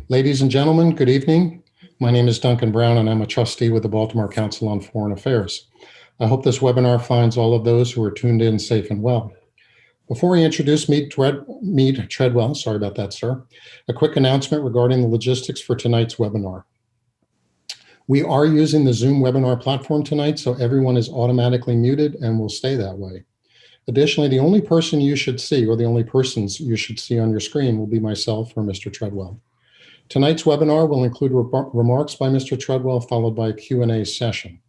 Ladies and gentlemen, good evening. My name is Duncan Brown, and I'm a trustee with the Baltimore Council on Foreign Affairs. I hope this webinar finds all of those who are tuned in safe and well. Before I introduce Mead Treadwell, sorry about that, sir, a quick announcement regarding the logistics for tonight's webinar. We are using the Zoom webinar platform tonight, so everyone is automatically muted and will stay that way. Additionally, the only person you should see, or the only persons you should see on your screen, will be myself or Mr. Treadwell. Tonight's webinar will include remarks by Mr. Treadwell, followed by a Q&A session.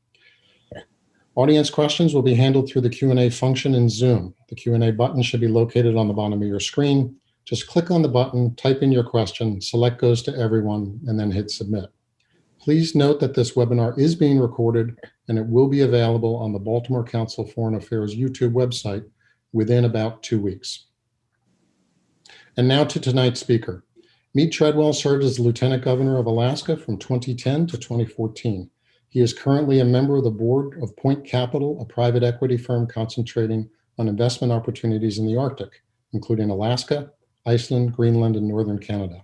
Audience questions will be handled through the Q&A function in Zoom. The Q&A button should be located on the bottom of your screen. Just click on the button, type in your question, select goes to everyone, and then hit submit. Please note that this webinar is being recorded and it will be available on the Baltimore Council Foreign Affairs YouTube website within about 2 weeks. And now to tonight's speaker. Mead Treadwell served as Lieutenant Governor of Alaska from 2010 to 2014. He is currently a member of the board of Point Capital, a private equity firm concentrating on investment opportunities in the Arctic, including Alaska, Iceland, Greenland, and Northern Canada.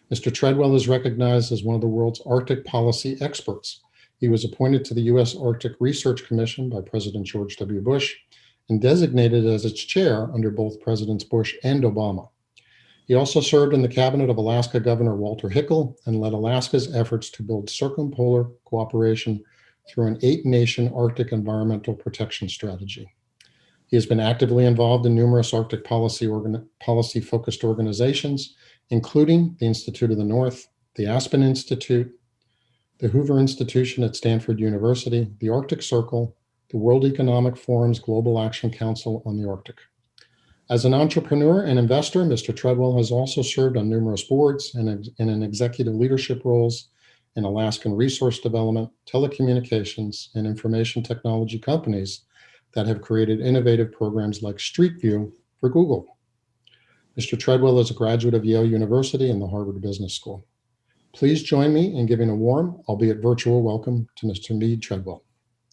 Mr. Treadwell is recognized as one of the world's Arctic policy experts. He was appointed to the U.S. Arctic Research Commission by President George W. Bush and designated as its chair under both Presidents Bush and Obama. He also served in the cabinet of Alaska Governor Walter Hickel and led Alaska's efforts to build circumpolar cooperation through an 8-nation Arctic environmental protection strategy. He has been actively involved in numerous Arctic policy-focused organizations, including the Institute of the North, the Aspen Institute, the Hoover Institution at Stanford University, the Arctic Circle, the World Economic Forum's Global Action Council on the Arctic. As an entrepreneur and investor, Mr. Treadwell has also served on numerous boards and in executive leadership roles in Alaskan resource development, telecommunications, and information technology companies that have created innovative programs like Street View for Google. Mr. Treadwell is a graduate of Yale University and the Harvard Business School. Please join me in giving a warm, albeit virtual, welcome to Mr. Mead Treadwell.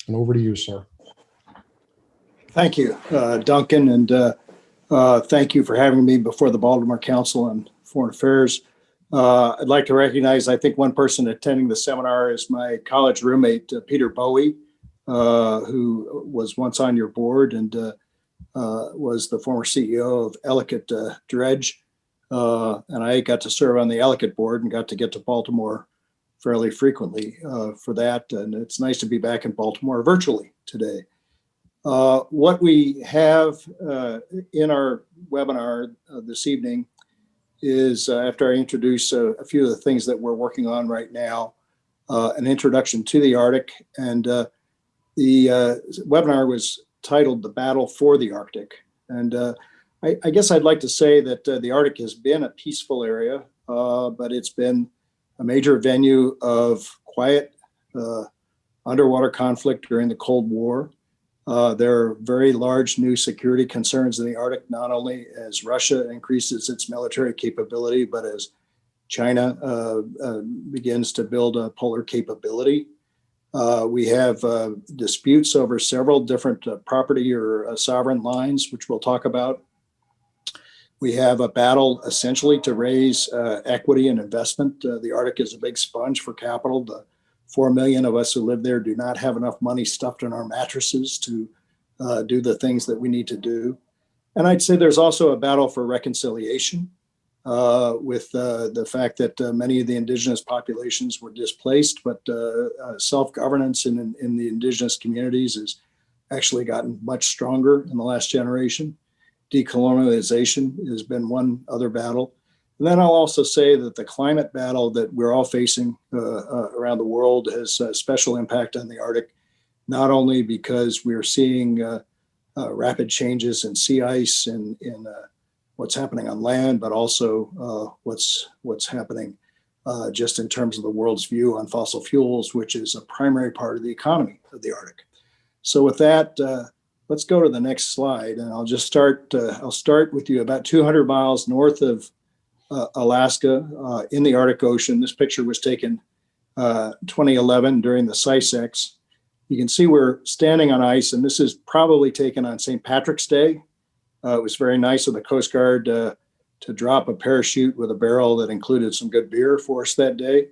And over to you, sir. Thank you, Duncan, and thank you for having me before the Baltimore Council on Foreign Affairs. I'd like to recognize, I think one person attending the seminar is my college roommate, Peter Bowie, who was once on your board and was the former CEO of Ellicott Dredge. And I got to serve on the Ellicott board and got to get to Baltimore fairly frequently for that. And it's nice to be back in Baltimore virtually today. What we have in our webinar this evening is, after I introduce a few of the things that we're working on right now, an introduction to the Arctic. And the webinar was titled The Battle for the Arctic. And I guess I'd like to say that the Arctic has been a peaceful area, but it's been a major venue of quiet underwater conflict during the Cold War. There are very large new security concerns in the Arctic, not only as Russia increases its military capability, but as China begins to build a polar capability. We have disputes over several different property or sovereign lines, which we'll talk about. We have a battle essentially to raise equity and investment. The Arctic is a big sponge for capital. The 4 million of us who live there do not have enough money stuffed in our mattresses to do the things that we need to do. And I'd say there's also a battle for reconciliation with the fact that many of the indigenous populations were displaced, but self-governance in the indigenous communities has actually gotten much stronger in the last generation. Decolonialization has been one other battle. And then I'll also say that the climate battle that we're all facing around the world has a special impact on the Arctic, not only because we're seeing rapid changes in sea ice and in what's happening on land, but also what's happening just in terms of the world's view on fossil fuels, which is a primary part of the economy of the Arctic. So with that, let's go to the next slide, and I'll just start. I'll start with you about 200 miles north of Alaska in the Arctic Ocean. This picture was taken 2011 during the SICEX. You can see we're standing on ice, and this is probably taken on St. Patrick's Day. It was very nice of the Coast Guard to drop a parachute with a barrel that included some good beer for us that day.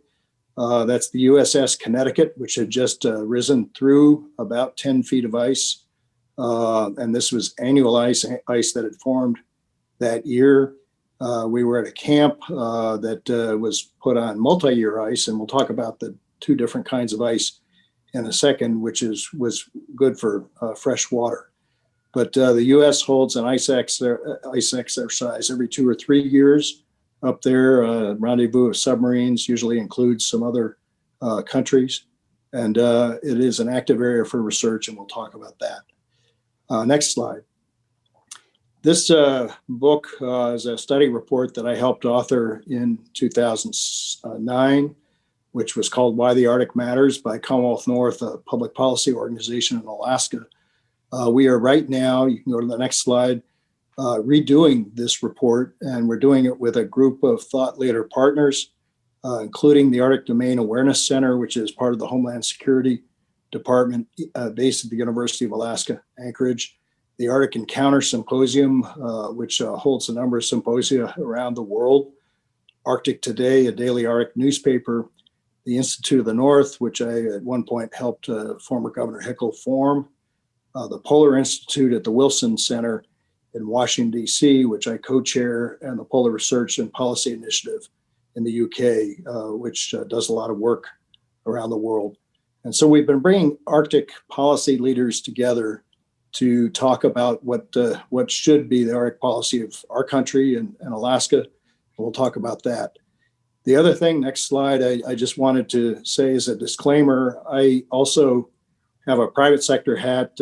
That's the USS Connecticut, which had just risen through about 10 feet of ice. And this was annual ice that had formed that year. We were at a camp that was put on multi-year ice, and we'll talk about the two different kinds of ice in a second, which was good for fresh water. But the U.S. holds an ice exercise every 2 or 3 years up there. Rendezvous of submarines usually includes some other countries, and it is an active area for research, and we'll talk about that. Next slide. This book is a study report that I helped author in 2009, which was called Why the Arctic Matters by Commonwealth North, a public policy organization in Alaska. We are right now, you can go to the next slide, redoing this report, and we're doing it with a group of thought leader partners, including the Arctic Domain Awareness Center, which is part of the Homeland Security Department based at the University of Alaska, Anchorage, the Arctic Encounter Symposium, which holds a number of symposia around the world, Arctic Today, a daily Arctic newspaper, the Institute of the North, which I at one point helped former Governor Hickel form, the Polar Institute at the Wilson Center in Washington, D.C., which I co-chair, and the Polar Research and Policy Initiative in the UK, which does a lot of work around the world. And so we've been bringing Arctic policy leaders together to talk about what should be the Arctic policy of our country and Alaska. We'll talk about that. The other thing, next slide, I just wanted to say as a disclaimer, I also have a private sector hat.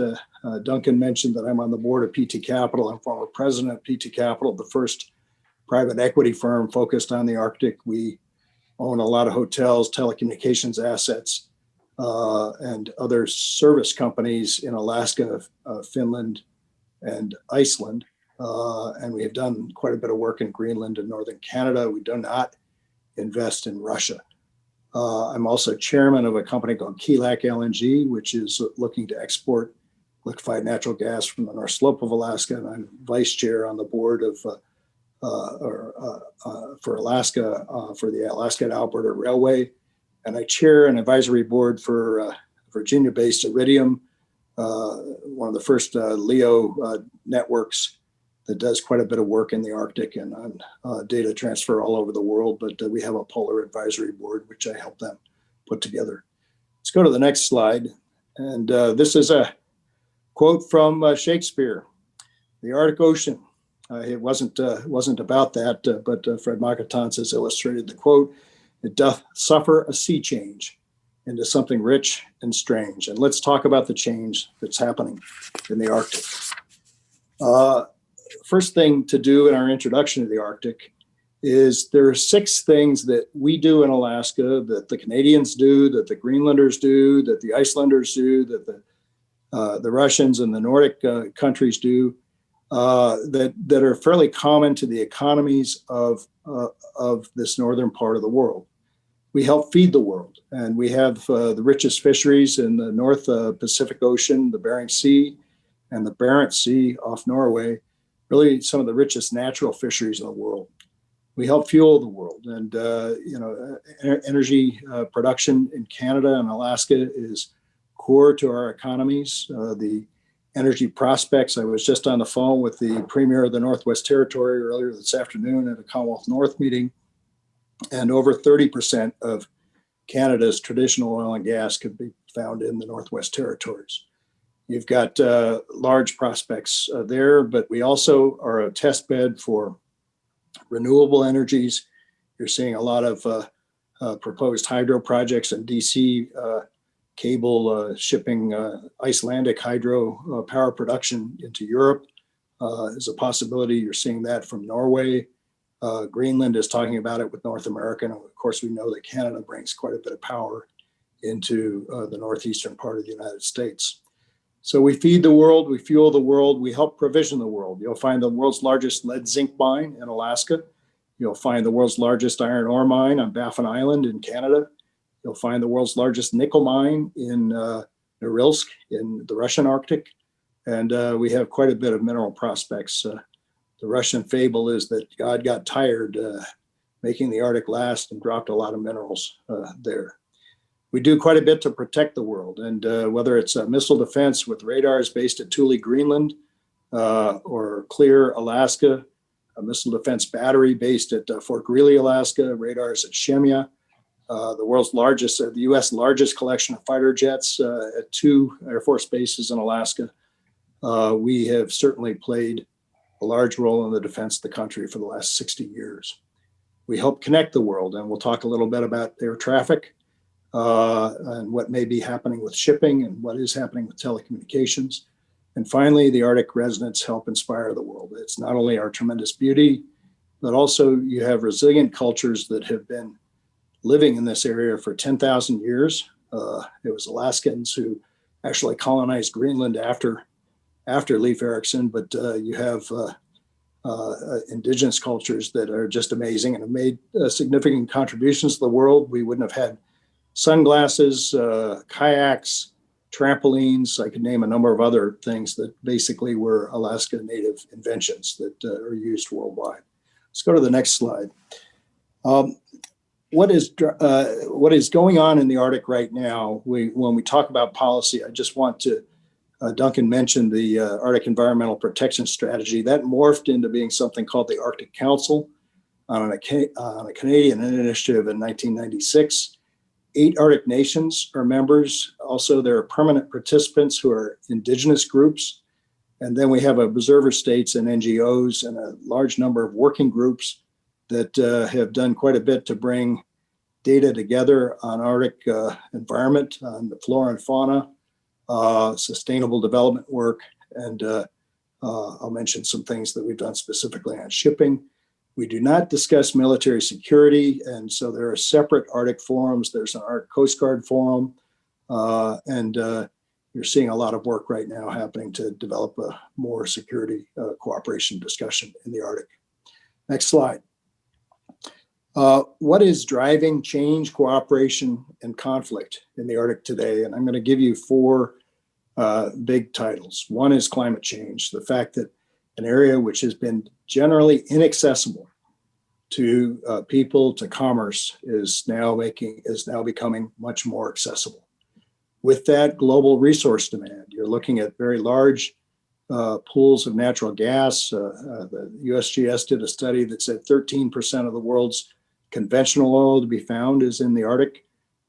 Duncan mentioned that I'm on the board of PT Capital. I'm former president of PT Capital, the first private equity firm focused on the Arctic. We own a lot of hotels, telecommunications assets, and other service companies in Alaska, Finland, and Iceland. And we have done quite a bit of work in Greenland and northern Canada. We do not invest in Russia. I'm also chairman of a company called Keelak LNG, which is looking to export liquefied natural gas from the North Slope of Alaska. And I'm vice chair on the board of for Alaska for the Alaska to Alberta Railway. And I chair an advisory board for Virginia-based Iridium, one of the first LEO networks that does quite a bit of work in the Arctic and on data transfer all over the world. But we have a polar advisory board, which I help them put together. Let's go to the next slide. And this is a quote from Shakespeare, "The Arctic Ocean." It wasn't about that, but Fred Makatonz has illustrated the quote. "It doth suffer a sea change into something rich and strange." And let's talk about the change that's happening in the Arctic. First thing to do in our introduction to the Arctic is there are 6 things that we do in Alaska, that the Canadians do, that the Greenlanders do, that the Icelanders do, that the Russians and the Nordic countries do, that are fairly common to the economies of this northern part of the world. We help feed the world, and we have the richest fisheries in the North Pacific Ocean, the Bering Sea, and the Barents Sea off Norway, really some of the richest natural fisheries in the world. We help fuel the world, and energy production in Canada and Alaska is core to our economies. The energy prospects, I was just on the phone with the Premier of the Northwest Territory earlier this afternoon at a Commonwealth North meeting, and over 30% of Canada's traditional oil and gas could be found in the Northwest Territories. You've got large prospects there, but we also are a test bed for renewable energies. You're seeing a lot of proposed hydro projects in DC, cable shipping Icelandic hydro power production into Europe is a possibility. You're seeing that from Norway. Greenland is talking about it with North America. And of course, we know that Canada brings quite a bit of power into the northeastern part of the United States. So we feed the world, we fuel the world, we help provision the world. You'll find the world's largest lead zinc mine in Alaska. You'll find the world's largest iron ore mine on Baffin Island in Canada. You'll find the world's largest nickel mine in Norilsk in the Russian Arctic. And we have quite a bit of mineral prospects The Russian fable is that God got tired making the Arctic last and dropped a lot of minerals there. We do quite a bit to protect the world, and whether it's a missile defense with radars based at Thule, Greenland, or Clear, Alaska, a missile defense battery based at Fort Greely, Alaska, radars at Shemya, the U.S. largest collection of fighter jets at 2 Air Force bases in Alaska. We have certainly played a large role in the defense of the country for the last 60 years. We help connect the world, and we'll talk a little bit about air traffic and what may be happening with shipping and what is happening with telecommunications. And finally, the Arctic residents help inspire the world. It's not only our tremendous beauty, but also you have resilient cultures that have been living in this area for 10,000 years. It was Alaskans who actually colonized Greenland after Leif Erikson, but you have indigenous cultures that are just amazing and have made significant contributions to the world. We wouldn't have had sunglasses, kayaks, trampolines. I could name a number of other things that basically were Alaska native inventions that are used worldwide. Let's go to the next slide. What is going on in the Arctic right now? When we talk about policy, I just want to, Duncan mentioned the Arctic Environmental Protection Strategy. That morphed into being something called the Arctic Council on a Canadian initiative in 1996. 8 Arctic nations are members. Also, there are permanent participants who are indigenous groups. And then we have observer states and NGOs and a large number of working groups that have done quite a bit to bring data together on Arctic environment, on the flora and fauna, sustainable development work. And I'll mention some things that we've done specifically on shipping. We do not discuss military security, and so there are separate Arctic forums. There's an Arctic Coast Guard forum, and you're seeing a lot of work right now happening to develop a more security cooperation discussion in the Arctic. Next slide. What is driving change, cooperation, and conflict in the Arctic today? And I'm going to give you 4 big titles. One is climate change, the fact that an area which has been generally inaccessible to people, to commerce, is now becoming much more accessible. With that, global resource demand. You're looking at very large pools of natural gas. The USGS did a study that said 13% of the world's conventional oil to be found is in the Arctic.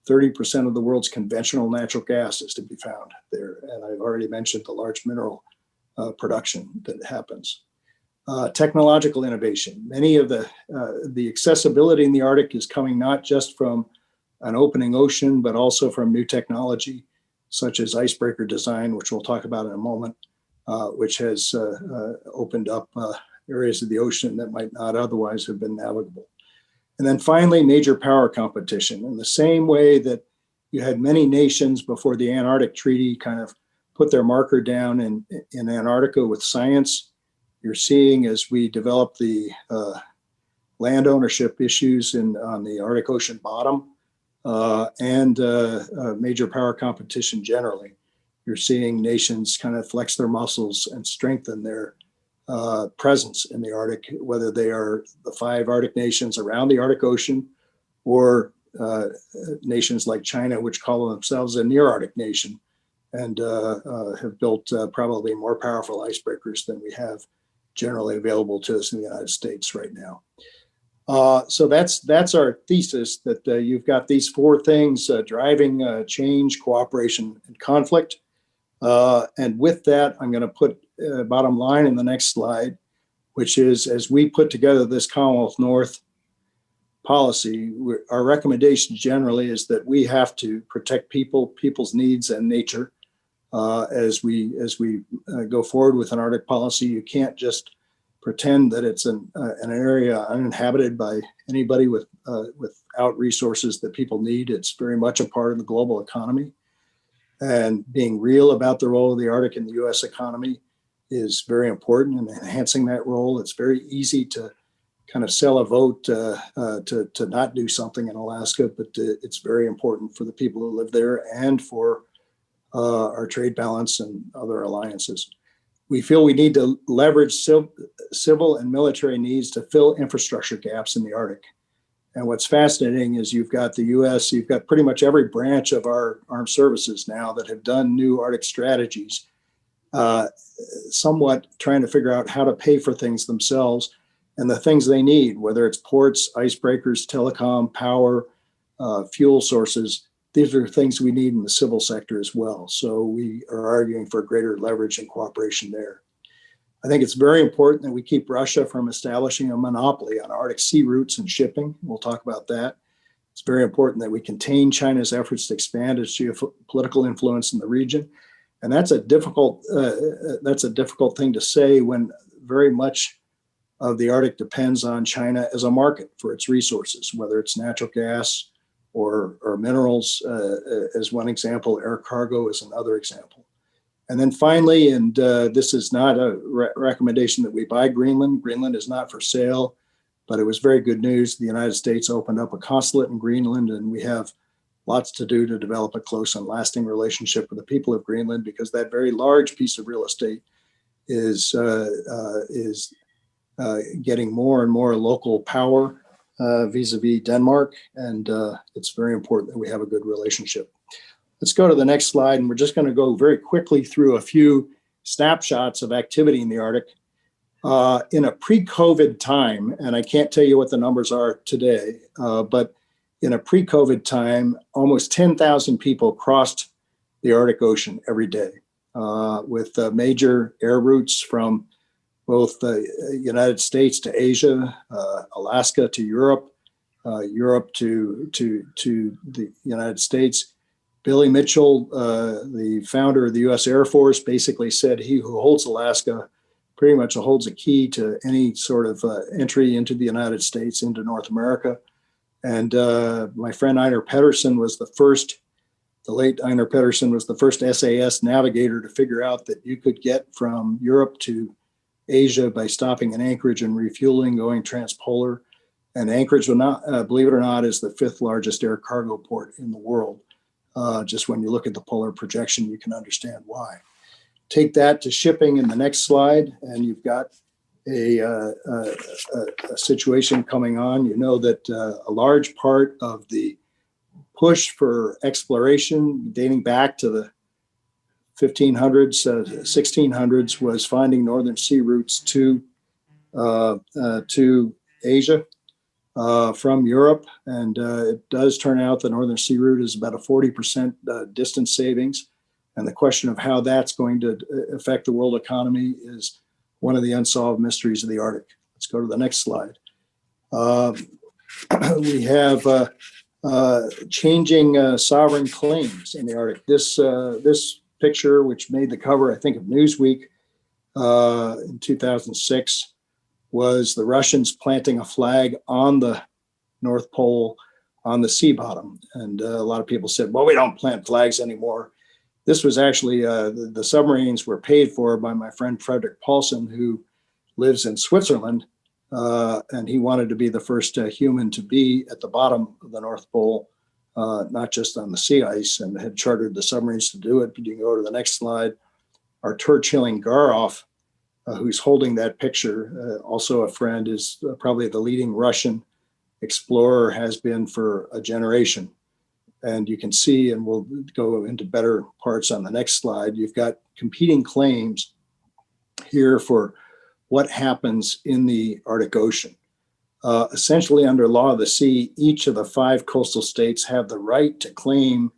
30% of the world's conventional natural gas is to be found there. And I've already mentioned the large mineral production that happens. Technological innovation. Many of the accessibility in the Arctic is coming not just from an opening ocean, but also from new technology, such as icebreaker design, which we'll talk about in a moment, which has opened up areas of the ocean that might not otherwise have been navigable. And then finally, major power competition. In the same way that you had many nations before the Antarctic Treaty kind of put their marker down in Antarctica with science, you're seeing as we develop the land ownership issues on the Arctic Ocean bottom and major power competition generally, you're seeing nations kind of flex their muscles and strengthen their presence in the Arctic, whether they are the 5 Arctic nations around the Arctic Ocean or nations like China, which call themselves a near-Arctic nation and have built probably more powerful icebreakers than we have generally available to us in the United States right now. So that's our thesis, that you've got these 4 things driving change, cooperation, and conflict. And with that, I'm going to put bottom line in the next slide, which is, as we put together this Commonwealth North policy, our recommendation generally is that we have to protect people's needs and nature as we go forward with an Arctic policy. You can't just pretend that it's an area uninhabited by anybody without resources that people need. It's very much a part of the global economy. And being real about the role of the Arctic in the U.S. economy is very important, and enhancing that role. It's very easy to kind of sell a vote to not do something in Alaska, but it's very important for the people who live there and for our trade balance and other alliances. We feel we need to leverage civil and military needs to fill infrastructure gaps in the Arctic. And what's fascinating is you've got the US, you've got pretty much every branch of our armed services now that have done new Arctic strategies, somewhat trying to figure out how to pay for things themselves and the things they need, whether it's ports, icebreakers, telecom, power, fuel sources. These are things we need in the civil sector as well. So we are arguing for greater leverage and cooperation there. I think it's very important that we keep Russia from establishing a monopoly on Arctic sea routes and shipping. We'll talk about that. It's very important that we contain China's efforts to expand its geopolitical influence in the region. And that's a difficult thing to say when very much of the Arctic depends on China as a market for its resources, whether it's natural gas or minerals as one example, air cargo is another example. And then finally, and this is not a recommendation that we buy Greenland. Greenland is not for sale, but it was very good news. The United States opened up a consulate in Greenland, and we have lots to do to develop a close and lasting relationship with the people of Greenland, because that very large piece of real estate is getting more and more local power vis-a-vis Denmark, and it's very important that we have a good relationship. Let's go to the next slide, and we're just going to go very quickly through a few snapshots of activity in the Arctic. In a pre-COVID time, and I can't tell you what the numbers are today, but in a pre-COVID time, almost 10,000 people crossed the Arctic Ocean every day with major air routes from both the United States to Asia, Alaska to Europe, Europe to the United States. Billy Mitchell, the founder of the U.S. Air Force, basically said he who holds Alaska pretty much holds a key to any sort of entry into the United States, into North America. And my friend Einar Pettersson was the late Einar Pettersson was the first SAS navigator to figure out that you could get from Europe to Asia by stopping in Anchorage and refueling, going transpolar. And Anchorage, believe it or not, is the 5th largest air cargo port in the world. Just when you look at the polar projection, you can understand why. Take that to shipping in the next slide, and you've got a situation coming on. You know that a large part of the push for exploration dating back to the 1500s, 1600s was finding northern sea routes to Asia from Europe. And it does turn out the northern sea route is about a 40% distance savings. And the question of how that's going to affect the world economy is one of the unsolved mysteries of the Arctic. Let's go to the next slide. We have changing sovereign claims in the Arctic. This picture, which made the cover, I think, of Newsweek in 2006, was the Russians planting a flag on the North Pole on the sea bottom. And a lot of people said, well, we don't plant flags anymore. This was actually, the submarines were paid for by my friend Frederick Paulson, who lives in Switzerland. And he wanted to be the first human to be at the bottom of the North Pole, not just on the sea ice, and had chartered the submarines to do it. But you can go to the next slide. Artur Chilingarov, who's holding that picture, also a friend, is probably the leading Russian explorer, has been for a generation. And you can see, and we'll go into better parts on the next slide, you've got competing claims here for what happens in the Arctic Ocean. Essentially, under law of the sea, each of the 5 coastal states have the right to claim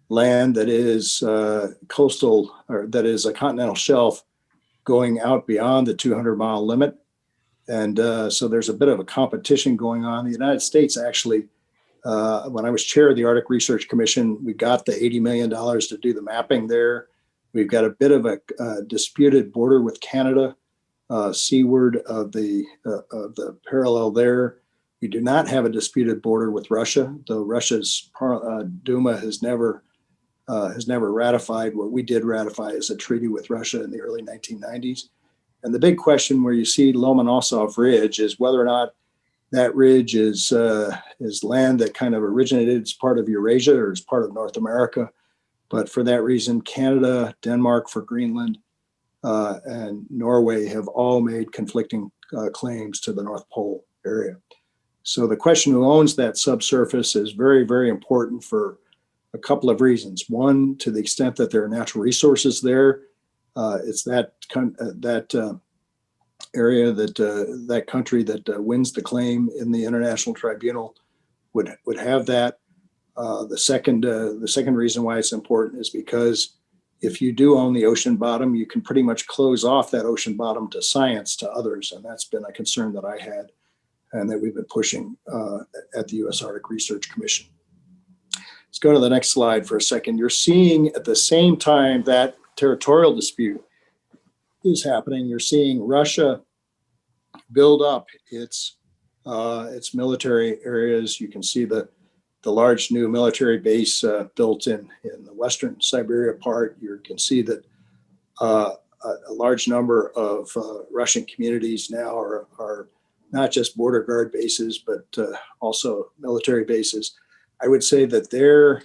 land that is coastal, or that is a continental shelf going out beyond the 200-mile limit. And so there's a bit of a competition going on. The United States actually, when I was chair of the Arctic Research Commission, we got the $80 million to do the mapping there. We've got a bit of a disputed border with Canada, seaward of the parallel there. We do not have a disputed border with Russia, though Russia's Duma has never ratified what we did ratify as a treaty with Russia in the early 1990s. And the big question where you see Lomonosov Ridge is whether or not that ridge is land that kind of originated as part of Eurasia or as part of North America. But for that reason, Canada, Denmark for Greenland, and Norway have all made conflicting claims to the North Pole area. So the question who owns that subsurface is very, very important for a couple of reasons. One, to the extent that there are natural resources there, it's that area that country that wins the claim in the International Tribunal would have that. The second reason why it's important is because if you do own the ocean bottom, you can pretty much close off that ocean bottom to science, to others, and that's been a concern that I had and that we've been pushing at the U.S. Arctic Research Commission. Let's go to the next slide for a second. You're seeing at the same time that territorial dispute is happening, you're seeing Russia build up its military areas. You can see the large new military base built in the Western Siberia part. You can see that a large number of Russian communities now are not just border guard bases, but also military bases. I would say that their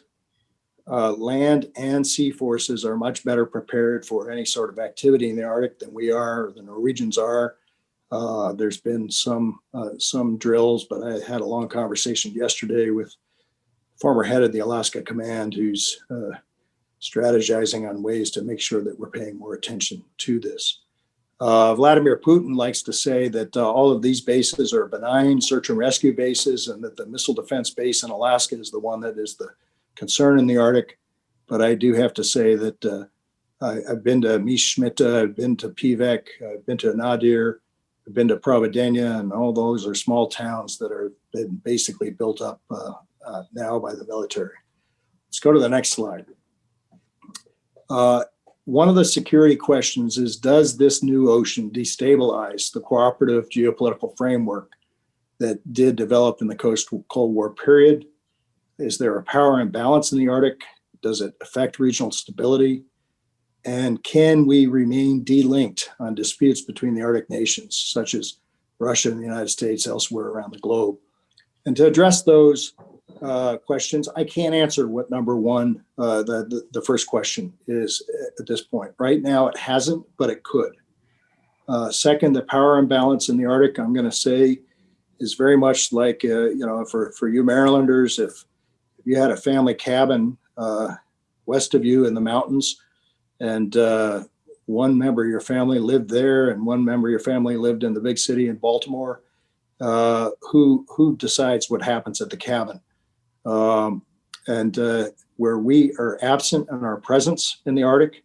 land and sea forces are much better prepared for any sort of activity in the Arctic than we are, or the Norwegians are. There's been some drills, but I had a long conversation yesterday with former head of the Alaska Command who's strategizing on ways to make sure that we're paying more attention to this. Vladimir Putin likes to say that all of these bases are benign search and rescue bases, and that the missile defense base in Alaska is the one that is the concern in the Arctic. But I do have to say that I've been to Mishmita, I've been to Pivek, I've been to Nadir, I've been to Providenia, and all those are small towns that are been basically built up now by the military. Let's go to the next slide. One of the security questions is, does this new ocean destabilize the cooperative geopolitical framework that did develop in the Cold War period? Is there a power imbalance in the Arctic? Does it affect regional stability? And can we remain delinked on disputes between the Arctic nations, such as Russia and the United States, elsewhere around the globe? And to address those questions, I can't answer what number one, the first question is at this point. Right now, it hasn't, but it could. Second, the power imbalance in the Arctic, I'm going to say, is very much like, for you Marylanders, if you had a family cabin west of you in the mountains, and one member of your family lived there and one member of your family lived in the big city in Baltimore, who decides what happens at the cabin? Where we are absent in our presence in the Arctic,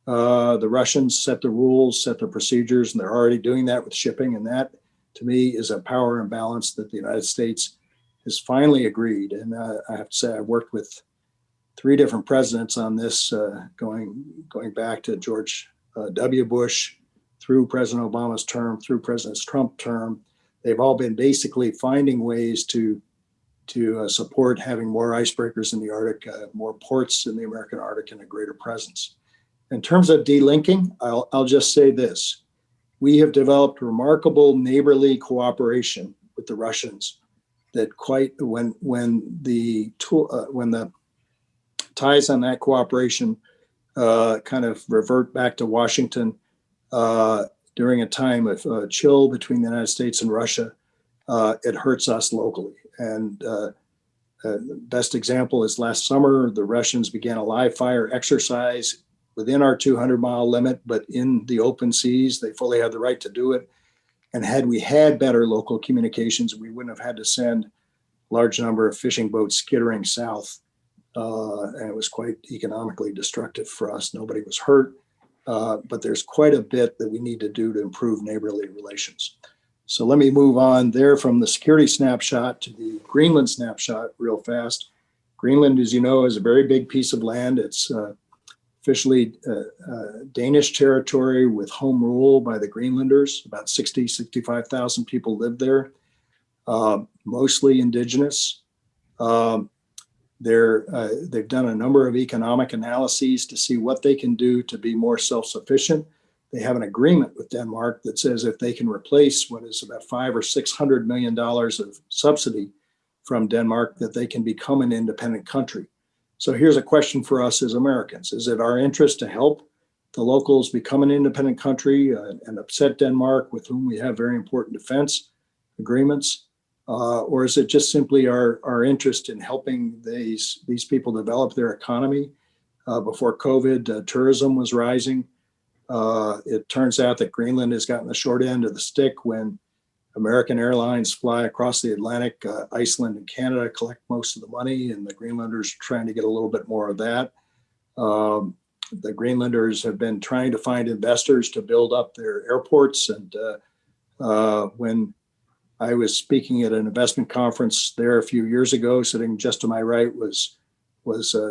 the Russians set the rules, set the procedures, and they're already doing that with shipping. And that, to me, is a power imbalance that the United States has finally agreed. And I have to say, I've worked with 3 different presidents on this, going back to George W. Bush, through President Obama's term, through President Trump's term. They've all been basically finding ways to support having more icebreakers in the Arctic, more ports in the American Arctic, and a greater presence. In terms of delinking, I'll just say this. We have developed remarkable neighborly cooperation with the Russians that when the ties on that cooperation kind of revert back to Washington during a time of chill between the United States and Russia, it hurts us locally. And the best example is last summer, the Russians began a live fire exercise within our 200-mile limit, but in the open seas. They fully had the right to do it. And had we had better local communications, we wouldn't have had to send a large number of fishing boats skittering south. And it was quite economically destructive for us. Nobody was hurt, but there's quite a bit that we need to do to improve neighborly relations. So let me move on there from the security snapshot to the Greenland snapshot real fast. Greenland, as you know, is a very big piece of land. It's officially Danish territory with home rule by the Greenlanders. About 65,000 people live there, mostly indigenous. They've done a number of economic analyses to see what they can do to be more self-sufficient. They have an agreement with Denmark that says if they can replace what is about $500 or $600 million of subsidy from Denmark, that they can become an independent country. So here's a question for us as Americans. Is it our interest to help the locals become an independent country and upset Denmark, with whom we have very important defense agreements? Or is it just simply our interest in helping these people develop their economy? Before COVID, tourism was rising. It turns out that Greenland has gotten the short end of the stick when American airlines fly across the Atlantic. Iceland and Canada collect most of the money, and the Greenlanders are trying to get a little bit more of that. The Greenlanders have been trying to find investors to build up their airports. And when I was speaking at an investment conference there a few years ago, sitting just to my right was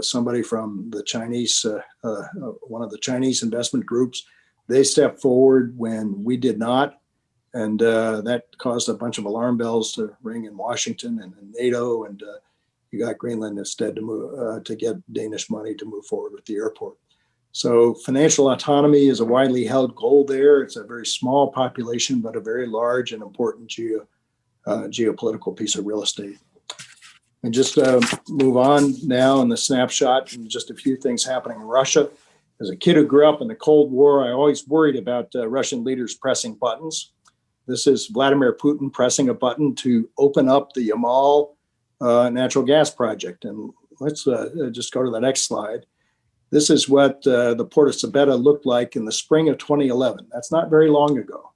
somebody from the Chinese, one of the Chinese investment groups. They stepped forward when we did not. And that caused a bunch of alarm bells to ring in Washington and in NATO. And you got Greenland instead to move to get Danish money to move forward with the airport. So financial autonomy is a widely held goal there. It's a very small population, but a very large and important geopolitical piece of real estate. And just move on now in the snapshot, and just a few things happening in Russia. As a kid who grew up in the Cold War, I always worried about Russian leaders pressing buttons. This is Vladimir Putin pressing a button to open up the Yamal natural gas project. And let's just go to the next slide. This is what the port of Sabeta looked like in the spring of 2011. That's not very long ago.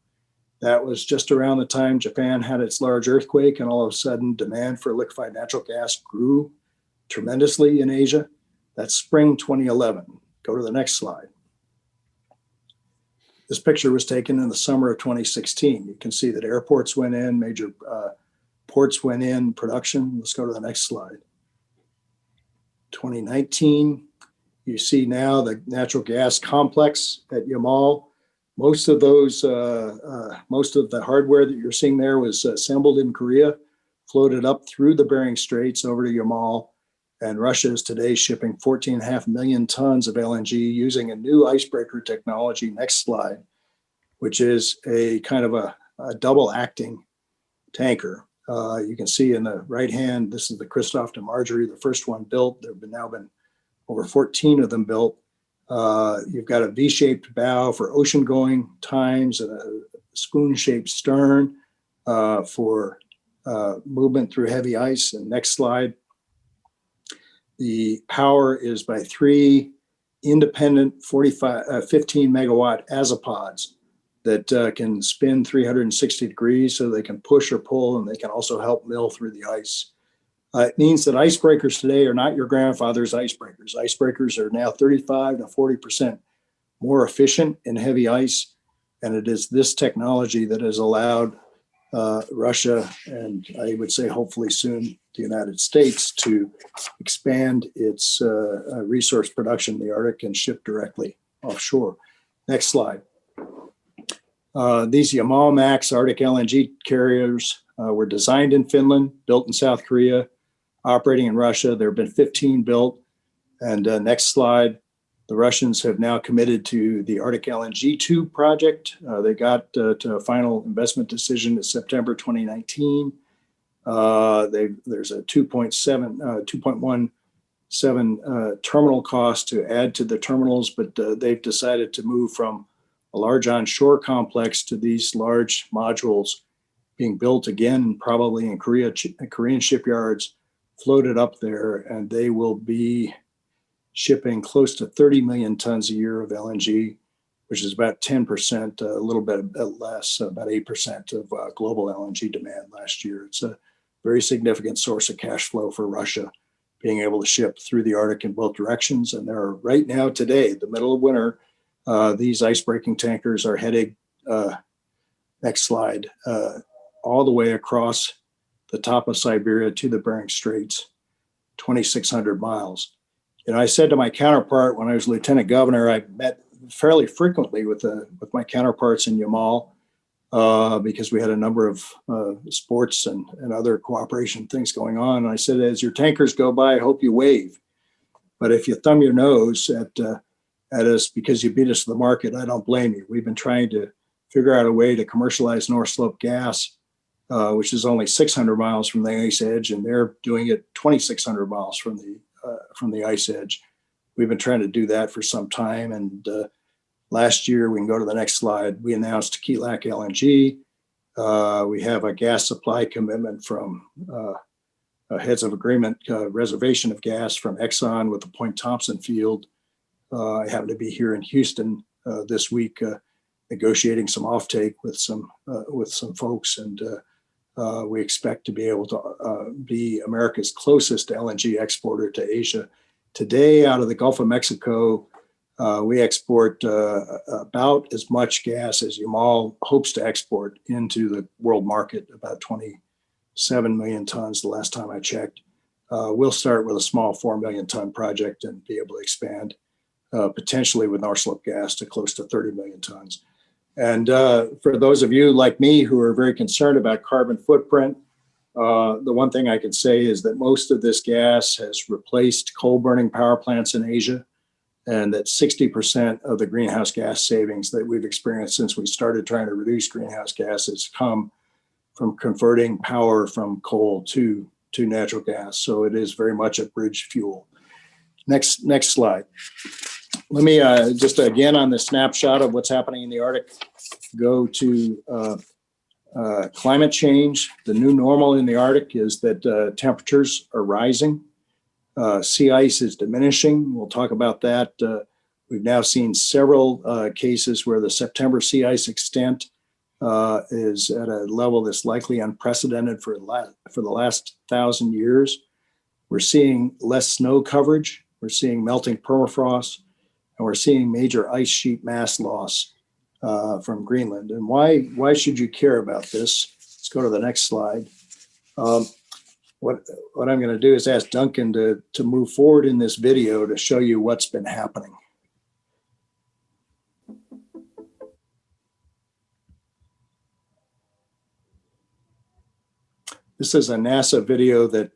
That was just around the time Japan had its large earthquake, and all of a sudden demand for liquefied natural gas grew tremendously in Asia. That's spring 2011. Go to the next slide. This picture was taken in the summer of 2016. You can see that airports went in, major ports went in, production. Let's go to the next slide. 2019, you see now the natural gas complex at Yamal. Most of the hardware that you're seeing there was assembled in Korea, floated up through the Bering Straits over to Yamal. And Russia is today shipping 14.5 million tons of LNG using a new icebreaker technology, next slide, which is a kind of a double acting tanker. You can see in the right hand, this is the Christophe de Margerie, the first one built. There have now been over 14 of them built. You've got a V-shaped bow for ocean going times and a spoon-shaped stern for movement through heavy ice. And next slide. The power is by 3 independent 15 megawatt azipods that can spin 360 degrees, so they can push or pull, and they can also help mill through the ice. It means that icebreakers today are not your grandfather's icebreakers. Icebreakers are now 35 to 40% more efficient in heavy ice, and it is this technology that has allowed Russia, and I would say hopefully soon the United States, to expand its resource production in the Arctic and ship directly offshore. Next slide. These Yamal Max Arctic LNG carriers were designed in Finland, built in South Korea, operating in Russia. There have been 15 built. And next slide. The Russians have now committed to the Arctic LNG 2 project. They got to a final investment decision in September 2019. There's a 2.17 terminal cost to add to the terminals, but they've decided to move from a large onshore complex to these large modules being built again, probably in Korean shipyards, floated up there, and they will be shipping close to 30 million tons a year of LNG, which is about 10%, a little bit less, about 8% of global LNG demand last year. It's a very significant source of cash flow for Russia, being able to ship through the Arctic in both directions. And there are right now today, the middle of winter, these ice-breaking tankers are heading, next slide, all the way across the top of Siberia to the Bering Straits, 2,600 miles. You know, I said to my counterpart when I was lieutenant governor, I met fairly frequently with my counterparts in Yamal because we had a number of sports and other cooperation things going on. And I said, as your tankers go by, I hope you wave. But if you thumb your nose at us because you beat us to the market, I don't blame you. We've been trying to figure out a way to commercialize North Slope gas, which is only 600 miles from the ice edge, and they're doing it 2,600 miles from the ice edge. We've been trying to do that for some time, and Last year, we can go to the next slide, we announced Keelak LNG. We have a gas supply commitment from heads of agreement, reservation of gas from Exxon with the Point Thompson field. I happen to be here in Houston this week, negotiating some offtake with some folks, and we expect to be able to be America's closest LNG exporter to Asia. Today, out of the Gulf of Mexico, we export about as much gas as Yamal hopes to export into the world market, about 27 million tons the last time I checked. We'll start with a small 4 million ton project and be able to expand potentially with North Slope gas to close to 30 million tons. And for those of you like me who are very concerned about carbon footprint, the one thing I can say is that most of this gas has replaced coal burning power plants in Asia, and that 60% of the greenhouse gas savings that we've experienced since we started trying to reduce greenhouse gases come from converting power from coal to natural gas. So it is very much a bridge fuel. Next slide. Let me just again on the snapshot of what's happening in the Arctic, go to climate change. The new normal in the Arctic is that temperatures are rising. Sea ice is diminishing. We'll talk about that. We've now seen several cases where the September sea ice extent is at a level that's likely unprecedented for the last 1,000 years. We're seeing less snow coverage. We're seeing melting permafrost, and we're seeing major ice sheet mass loss from Greenland. And why should you care about this? Let's go to the next slide. What I'm going to do is ask Duncan to move forward in this video to show you what's been happening. This is a NASA video that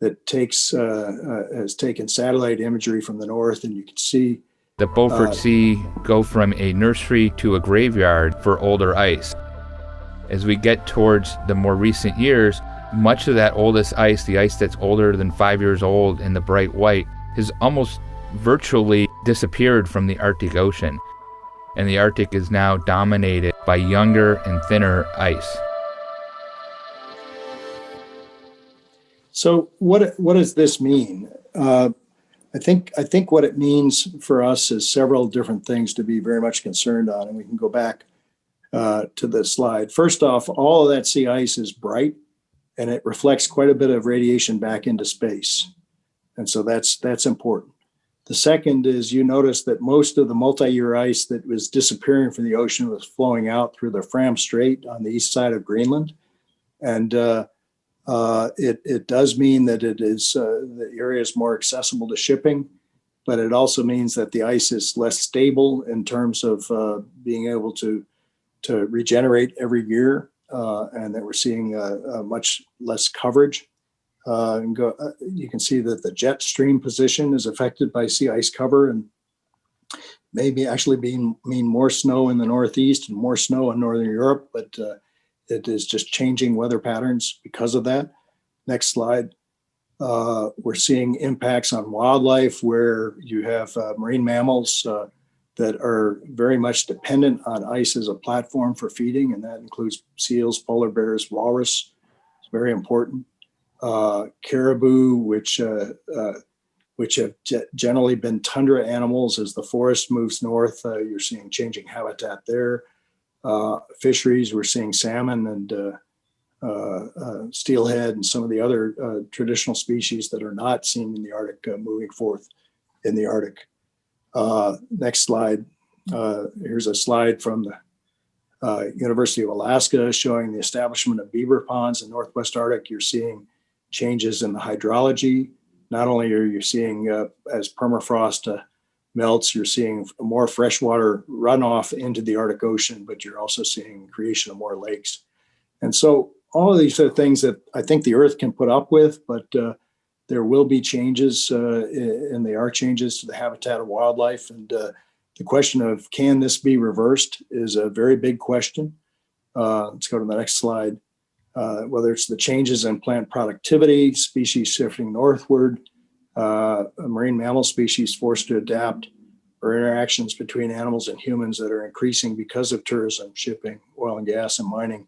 has taken satellite imagery from the north, and you can see the Beaufort Sea go from a nursery to a graveyard for older ice. As we get towards the more recent years, much of that oldest ice, the ice that's older than 5 years old and the bright white, has almost virtually disappeared from the Arctic Ocean. And the Arctic is now dominated by younger and thinner ice. So what does this mean? I think what it means for us is several different things to be very much concerned on, and we can go back to the slide. First off, all of that sea ice is bright, and it reflects quite a bit of radiation back into space, and so that's important. The second is you notice that most of the multi-year ice that was disappearing from the ocean was flowing out through the Fram Strait on the east side of Greenland, and it does mean that the area is more accessible to shipping, but it also means that the ice is less stable in terms of being able to regenerate every year, and that we're seeing much less coverage. You can see that the jet stream position is affected by sea ice cover, and maybe actually mean more snow in the Northeast and more snow in Northern Europe, but it is just changing weather patterns because of that. Next slide. We're seeing impacts on wildlife where you have marine mammals that are very much dependent on ice as a platform for feeding, and that includes seals, polar bears, walrus. It's very important. Caribou, which have generally been tundra animals. As the forest moves north, you're seeing changing habitat there. Fisheries, we're seeing salmon and steelhead and some of the other traditional species that are not seen in the Arctic moving forth in the Arctic. Next slide. Here's a slide from the University of Alaska showing the establishment of beaver ponds in Northwest Arctic. You're seeing changes in the hydrology. Not only are you seeing as permafrost melts, you're seeing more freshwater runoff into the Arctic Ocean, but you're also seeing creation of more lakes. And so all of these are things that I think the Earth can put up with, but there will be changes, and they are changes to the habitat of wildlife. And the question of can this be reversed is a very big question. Let's go to the next slide. Whether it's the changes in plant productivity, species shifting northward, marine mammal species forced to adapt, or interactions between animals and humans that are increasing because of tourism, shipping, oil and gas, and mining.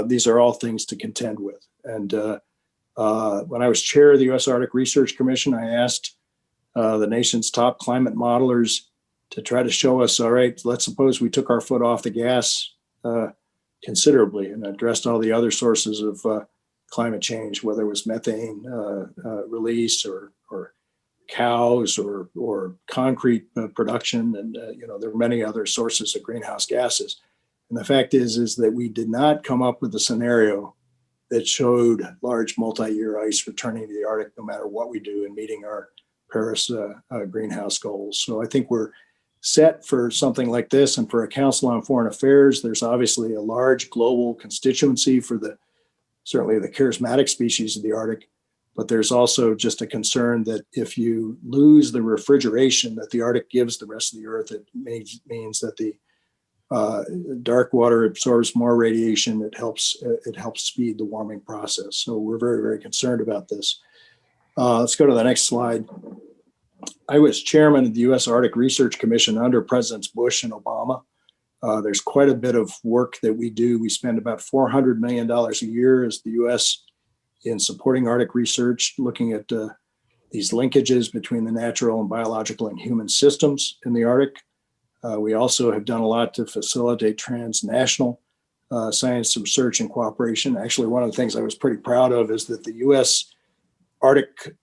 These are all things to contend with. And when I was chair of the U.S. Arctic Research Commission, I asked the nation's top climate modelers to try to show us, all right, let's suppose we took our foot off the gas considerably and addressed all the other sources of climate change, whether it was methane release or cows or concrete production. And, there are many other sources of greenhouse gases. And the fact is that we did not come up with a scenario that showed large multi-year ice returning to the Arctic, no matter what we do in meeting our Paris greenhouse goals. So I think we're set for something like this. And for a Council on Foreign Affairs, there's obviously a large global constituency for certainly the charismatic species of the Arctic. But there's also just a concern that if you lose the refrigeration that the Arctic gives the rest of the Earth, it means that the dark water absorbs more radiation. It helps speed the warming process. So we're very, very concerned about this. Let's go to the next slide. I was chairman of the U.S. Arctic Research Commission under Presidents Bush and Obama. There's quite a bit of work that we do. We spend about $400 million a year as the U.S. in supporting Arctic research, looking at these linkages between the natural and biological and human systems in the Arctic. We also have done a lot to facilitate transnational science research and cooperation. Actually, one of the things I was pretty proud of is that the U.S. Arctic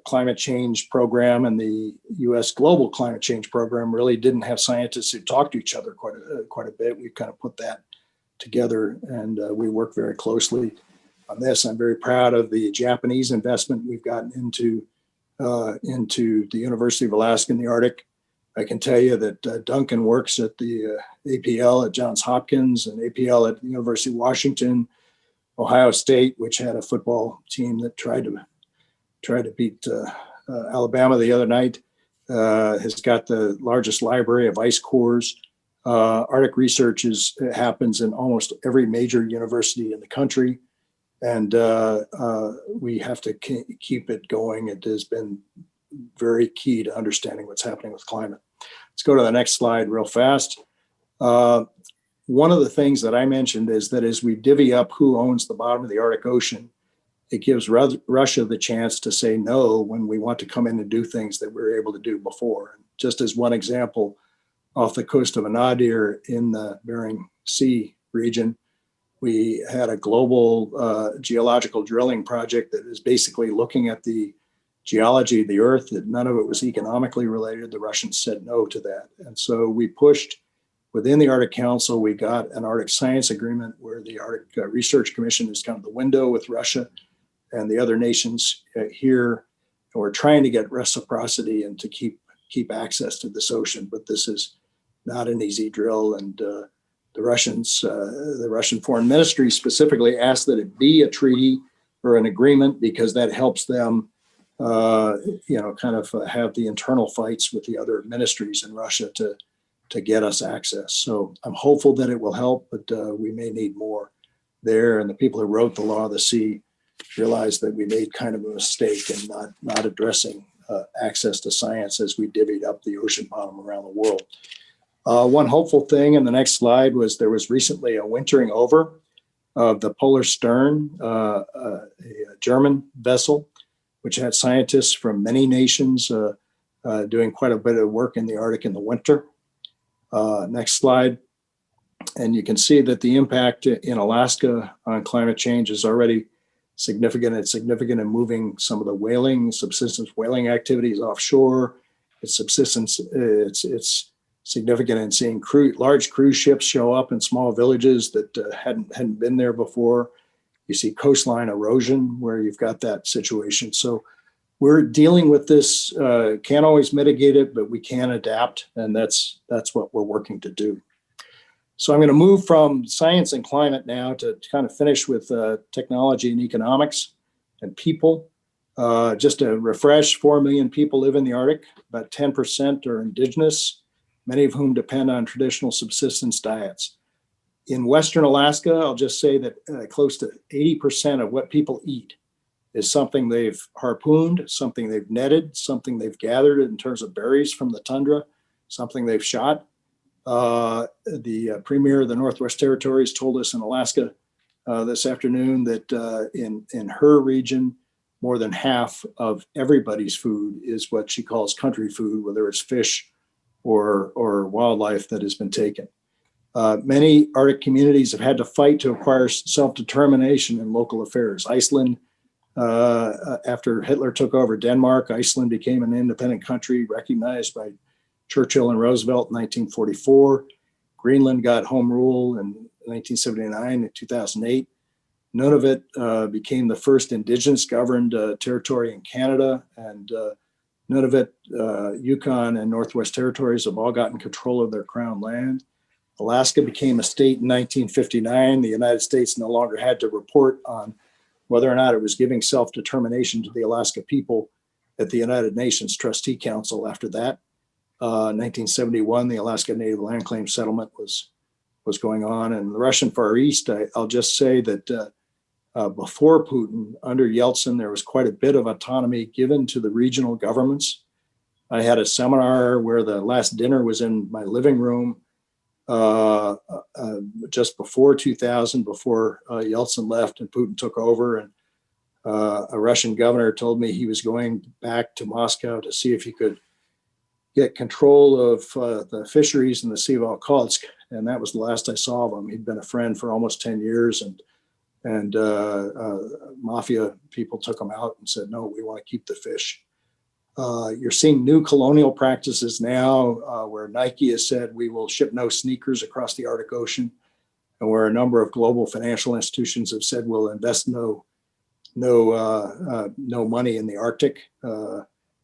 climate change program and the U.S. global climate change program really didn't have scientists who talked to each other quite a bit. We kind of put that together, and we work very closely on this. I'm very proud of the Japanese investment we've gotten into the University of Alaska in the Arctic. I can tell you that Duncan works at the APL at Johns Hopkins and APL at the University of Washington, Ohio State, which had a football team that tried to beat Alabama the other night, has got the largest library of ice cores. Arctic research happens in almost every major university in the country, and we have to keep it going. It has been very key to understanding what's happening with climate. Let's go to the next slide real fast. One of the things that I mentioned is that as we divvy up who owns the bottom of the Arctic Ocean, it gives Russia the chance to say no when we want to come in and do things that we were able to do before. Just as one example, off the coast of Anadyr in the Bering Sea region, we had a global geological drilling project that is basically looking at the geology of the Earth, that none of it was economically related. The Russians said no to that. And so we pushed within the Arctic Council. We got an Arctic Science Agreement where the Arctic Research Commission is kind of the window with Russia and the other nations here. And we're trying to get reciprocity and to keep access to this ocean, but this is not an easy drill. And the Russian Foreign Ministry specifically asked that it be a treaty or an agreement because that helps them have the internal fights with the other ministries in Russia to get us access. So I'm hopeful that it will help, but we may need more there. And the people who wrote the Law of the Sea realized that we made kind of a mistake in not addressing access to science as we divvied up the ocean bottom around the world. One hopeful thing in the next slide was there was recently a wintering over of the Polar Stern, a German vessel, which had scientists from many nations doing quite a bit of work in the Arctic in the winter. Next slide. And you can see that the impact in Alaska on climate change is already significant. It's significant in moving some of the subsistence whaling activities offshore. It's significant in seeing large cruise ships show up in small villages that hadn't been there before. You see coastline erosion where you've got that situation. So we're dealing with this, can't always mitigate it, but we can adapt. And that's what we're working to do. So I'm going to move from science and climate now to kind of finish with technology and economics and people. Just to refresh, 4 million people live in the Arctic. About 10% are indigenous, many of whom depend on traditional subsistence diets. In Western Alaska, I'll just say that close to 80% of what people eat is something they've harpooned, something they've netted, something they've gathered in terms of berries from the tundra, something they've shot. The Premier of the Northwest Territories told us in Alaska this afternoon that in her region, more than half of everybody's food is what she calls country food, whether it's fish or wildlife that has been taken. Many Arctic communities have had to fight to acquire self-determination in local affairs. Iceland, after Hitler took over Denmark, Iceland became an independent country recognized by Churchill and Roosevelt in 1944. Greenland got home rule in 1979 and 2008. Nunavut became the first indigenous governed territory in Canada, and Nunavut, Yukon, and Northwest Territories have all gotten control of their crown land. Alaska became a state in 1959. The United States no longer had to report on whether or not it was giving self-determination to the Alaska people at the United Nations Trustee Council after that. 1971, the Alaska Native Land Claim Settlement was going on. And the Russian Far East, I'll just say that before Putin, under Yeltsin, there was quite a bit of autonomy given to the regional governments. I had a seminar where the last dinner was in my living room just before 2000, before Yeltsin left and Putin took over. And a Russian governor told me he was going back to Moscow to see if he could get control of the fisheries in the Sea of Okhotsk. And that was the last I saw of him. He'd been a friend for almost 10 years. And mafia people took him out and said, no, we want to keep the fish. You're seeing new colonial practices now where Nike has said we will ship no sneakers across the Arctic Ocean, and where a number of global financial institutions have said we'll invest no money in the Arctic,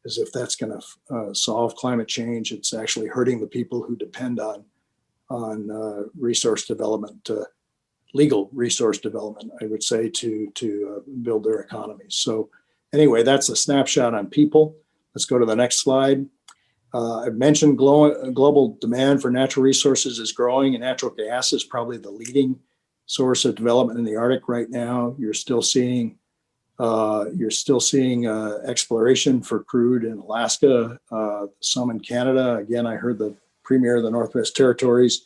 as if that's going to solve climate change. It's actually hurting the people who depend on resource development, legal resource development, I would say, to build their economies. So anyway, that's a snapshot on people. Let's go to the next slide. I've mentioned global demand for natural resources is growing, and natural gas is probably the leading source of development in the Arctic right now. You're still seeing exploration for crude in Alaska, some in Canada. Again, I heard the Premier of the Northwest Territories,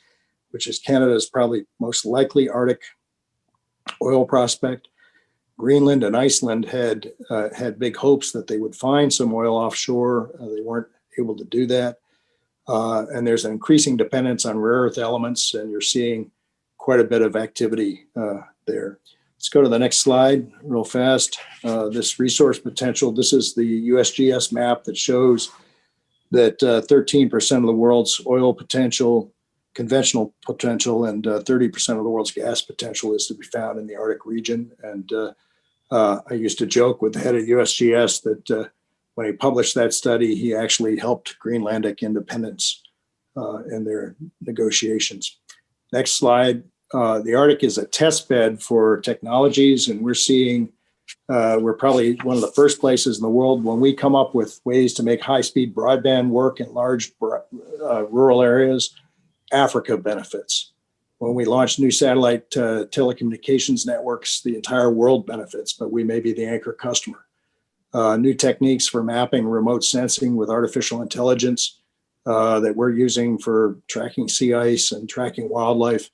which is Canada's probably most likely Arctic oil prospect. Greenland and Iceland had big hopes that they would find some oil offshore. They weren't able to do that. And there's an increasing dependence on rare earth elements, and you're seeing quite a bit of activity there. Let's go to the next slide real fast. This resource potential, this is the USGS map that shows that 13% of the world's oil potential, conventional potential, and 30% of the world's gas potential is to be found in the Arctic region. And I used to joke with the head of USGS that when he published that study, he actually helped Greenlandic independence in their negotiations. Next slide. The Arctic is a test bed for technologies, and we're seeing we're probably one of the first places in the world when we come up with ways to make high-speed broadband work in large rural areas. Africa benefits. When we launch new satellite telecommunications networks, the entire world benefits, but we may be the anchor customer. New techniques for mapping remote sensing with artificial intelligence that we're using for tracking sea ice and tracking wildlife,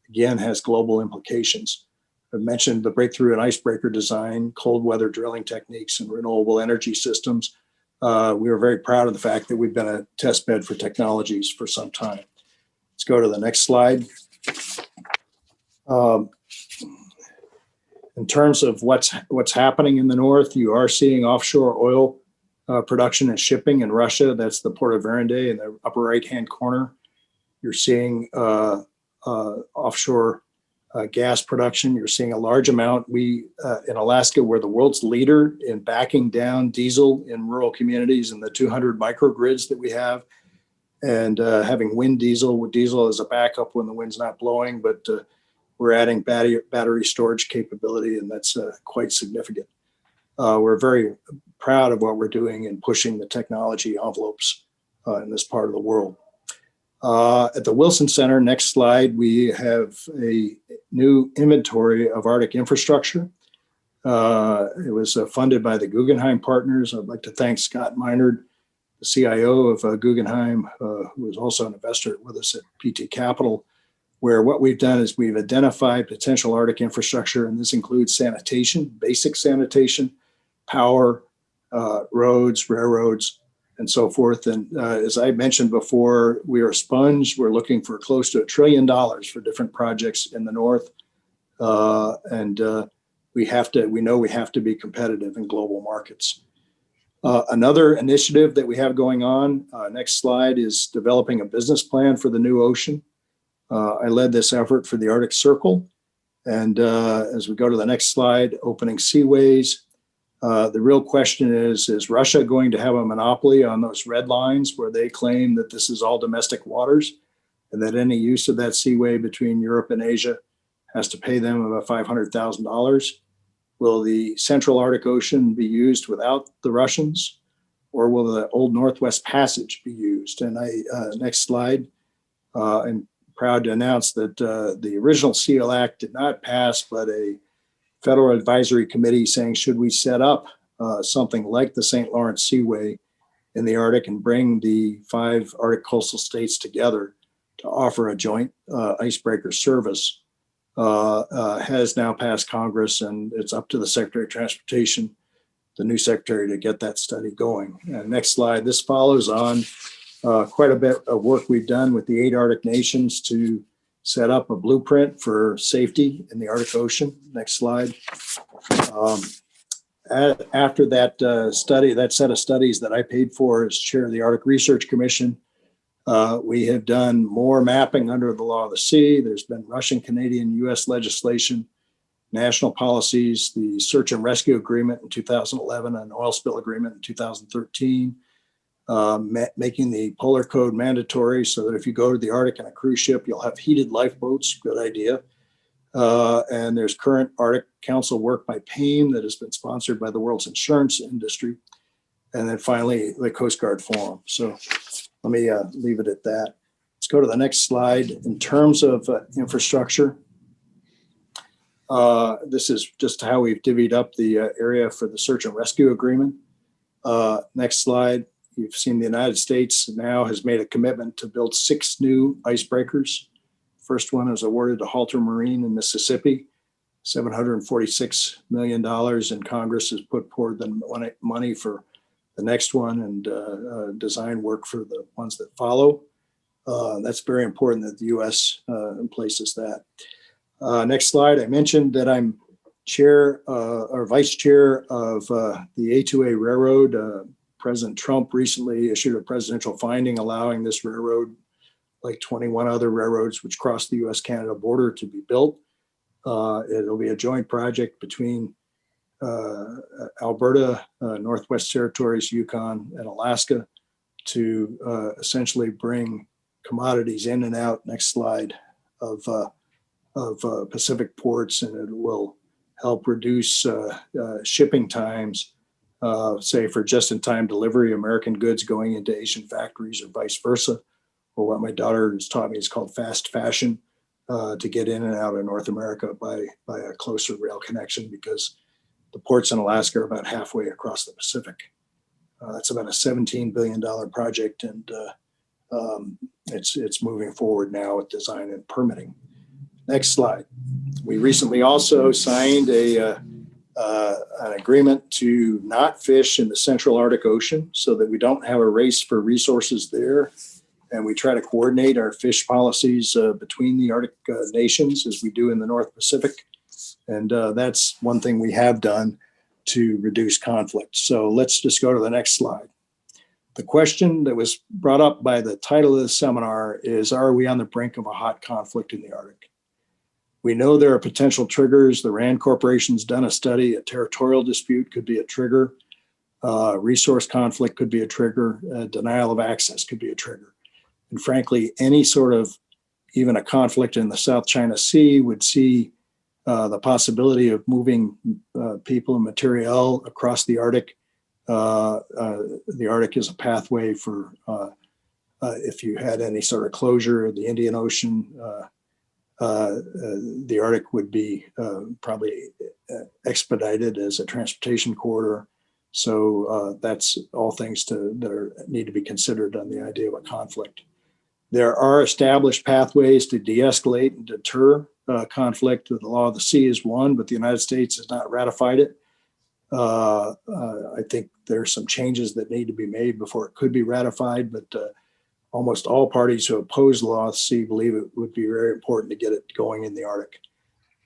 again, has global implications. I've mentioned the breakthrough in icebreaker design, cold weather drilling techniques, and renewable energy systems. We are very proud of the fact that we've been a test bed for technologies for some time. Let's go to the next slide. In terms of what's happening in the north, you are seeing offshore oil production and shipping in Russia. That's the port of Veranday in the upper right-hand corner. You're seeing offshore gas production. You're seeing a large amount. We in Alaska, we're the world's leader in backing down diesel in rural communities and the 200 microgrids that we have, and having wind diesel with diesel as a backup when the wind's not blowing. But we're adding battery storage capability, and that's quite significant. We're very proud of what we're doing in pushing the technology envelopes in this part of the world. At the Wilson Center, next slide, we have a new inventory of Arctic infrastructure. It was funded by the Guggenheim Partners. I'd like to thank Scott Minard, the CIO of Guggenheim, who is also an investor with us at PT Capital, where what we've done is we've identified potential Arctic infrastructure, and this includes sanitation, basic sanitation, power, roads, railroads, and so forth. And as I mentioned before, we are a sponge. We're looking for close to $1 trillion for different projects in the North. We know we have to be competitive in global markets. Another initiative that we have going on, next slide, is developing a business plan for the new ocean. I led this effort for the Arctic Circle. And as we go to the next slide, opening Seaways, the real question is Russia going to have a monopoly on those red lines where they claim that this is all domestic waters and that any use of that seaway between Europe and Asia has to pay them about $500,000? Will the Central Arctic Ocean be used without the Russians, or will the Old Northwest Passage be used? And next slide. I'm proud to announce that the original SEAL Act did not pass, but a federal advisory committee saying, should we set up something like the St. Lawrence Seaway in the Arctic and bring the 5 Arctic coastal states together to offer a joint icebreaker service, has now passed Congress, and it's up to the Secretary of Transportation, the new secretary, to get that study going. Next slide. This follows on quite a bit of work we've done with the 8 Arctic nations to set up a blueprint for safety in the Arctic Ocean. Next slide. After that study, that set of studies that I paid for as chair of the Arctic Research Commission, we have done more mapping under the law of the sea. There's been Russian, Canadian, US legislation, national policies, the search and rescue agreement in 2011, an oil spill agreement in 2013, making the polar code mandatory so that if you go to the Arctic in a cruise ship, you'll have heated lifeboats. Good idea. And there's current Arctic Council work by PAIM that has been sponsored by the world's insurance industry. And then finally, the Coast Guard Forum. So let me leave it at that. Let's go to the next slide. In terms of infrastructure, this is just how we've divvied up the area for the search and rescue agreement. Next slide. You've seen the United States now has made a commitment to build 6 new icebreakers. First one was awarded to Halter Marine in Mississippi, $746 million, and Congress has put forward the money for the next one and design work for the ones that follow. That's very important that the U.S. places that. Next slide. I mentioned that I'm chair or vice chair of the A2A Railroad. President Trump recently issued a presidential finding allowing this railroad, like 21 other railroads which cross the U.S.-Canada border, to be built. It'll be a joint project between Alberta, Northwest Territories, Yukon, and Alaska to essentially bring commodities in and out, next slide, of Pacific ports, and it will help reduce shipping times, say for just-in-time delivery, American goods going into Asian factories or vice versa, or what my daughter has taught me is called fast fashion, to get in and out of North America by a closer rail connection, because the ports in Alaska are about halfway across the Pacific. That's about a $17 billion project, and it's moving forward now with design and permitting. Next slide. We recently also signed an agreement to not fish in the Central Arctic Ocean so that we don't have a race for resources there. And we try to coordinate our fish policies between the Arctic nations as we do in the North Pacific. And that's one thing we have done to reduce conflict. So let's just go to the next slide. The question that was brought up by the title of the seminar is, are we on the brink of a hot conflict in the Arctic? We know there are potential triggers. The RAND Corporation's done a study. A territorial dispute could be a trigger. Resource conflict could be a trigger. Denial of access could be a trigger. And frankly, any sort of, even a conflict in the South China Sea would see the possibility of moving people and material across the Arctic. The Arctic is a pathway for, if you had any sort of closure of the Indian Ocean, the Arctic would be probably expedited as a transportation corridor. So that's all things that need to be considered on the idea of a conflict. There are established pathways to de-escalate and deter conflict. The law of the sea is one, but the United States has not ratified it. I think there's some changes that need to be made before it could be ratified, but almost all parties who oppose the law of the sea believe it would be very important to get it going in the Arctic.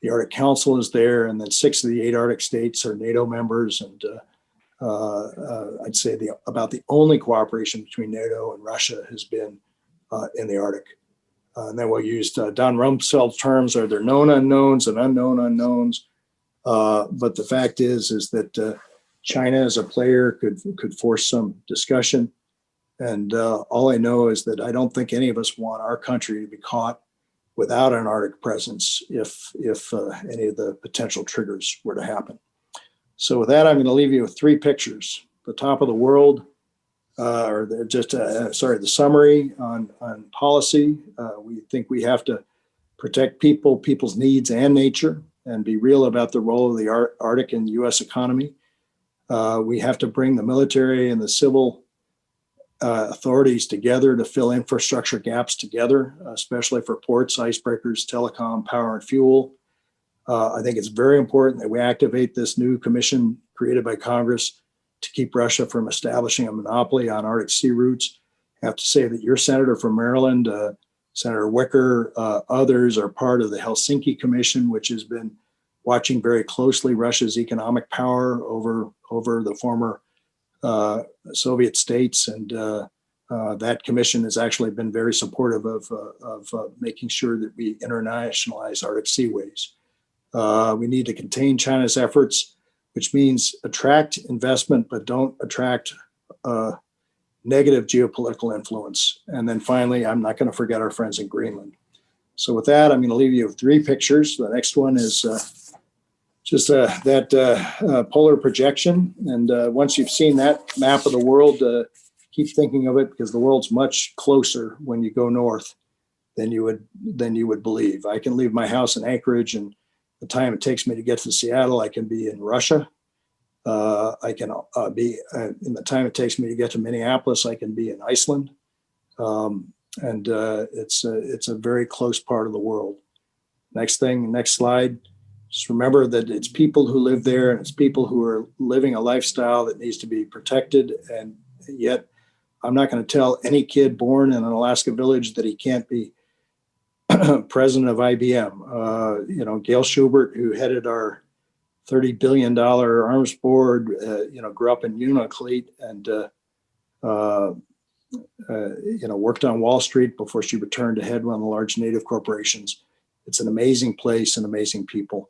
The Arctic Council is there, and then 6 of the 8 Arctic states are NATO members, and I'd say about the only cooperation between NATO and Russia has been in the Arctic. And then we'll use Don Rumsfeld's terms: are there known unknowns and unknown unknowns? But the fact is that China as a player could force some discussion. And all I know is that I don't think any of us want our country to be caught without an Arctic presence if any of the potential triggers were to happen. So with that, I'm going to leave you with 3 pictures. The top of the world, the summary on policy. We think we have to protect people's needs and nature, and be real about the role of the Arctic in the U.S. economy. We have to bring the military and the civil authorities together to fill infrastructure gaps together, especially for ports, icebreakers, telecom, power, and fuel. I think it's very important that we activate this new commission created by Congress to keep Russia from establishing a monopoly on Arctic sea routes. I have to say that your senator from Maryland, Senator Wicker, others are part of the Helsinki Commission, which has been watching very closely Russia's economic power over the former Soviet states. And that commission has actually been very supportive of making sure that we internationalize Arctic Seaways. We need to contain China's efforts, which means attract investment, but don't attract negative geopolitical influence. And then finally, I'm not going to forget our friends in Greenland. So with that, I'm going to leave you with 3 pictures. The next one is just that polar projection. And once you've seen that map of the world, keep thinking of it, because the world's much closer when you go north than you would believe. I can leave my house in Anchorage, and the time it takes me to get to Seattle, I can be in Russia. I can be in the time it takes me to get to Minneapolis, I can be in Iceland. And it's a very close part of the world. Next slide. Just remember that it's people who live there, and it's people who are living a lifestyle that needs to be protected. And yet I'm not going to tell any kid born in an Alaska village that he can't be president of IBM. Gail Schubert, who headed our $30 billion arms board, grew up in Unalakleet and, worked on Wall Street before she returned to head one of the large Native corporations. It's an amazing place and amazing people.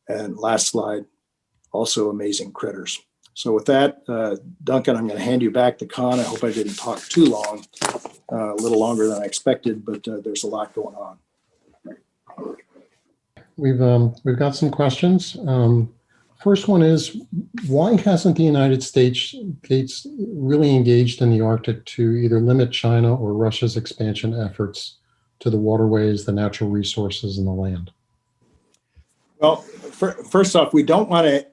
And last slide, also amazing critters. So with that, Duncan, I'm going to hand you back the con. I hope I didn't talk too long, a little longer than I expected, but there's a lot going on. We've got some questions. First one is, why hasn't the United States really engaged in the Arctic to either limit China or Russia's expansion efforts to the waterways, the natural resources, and the land? Well, first off, we don't want to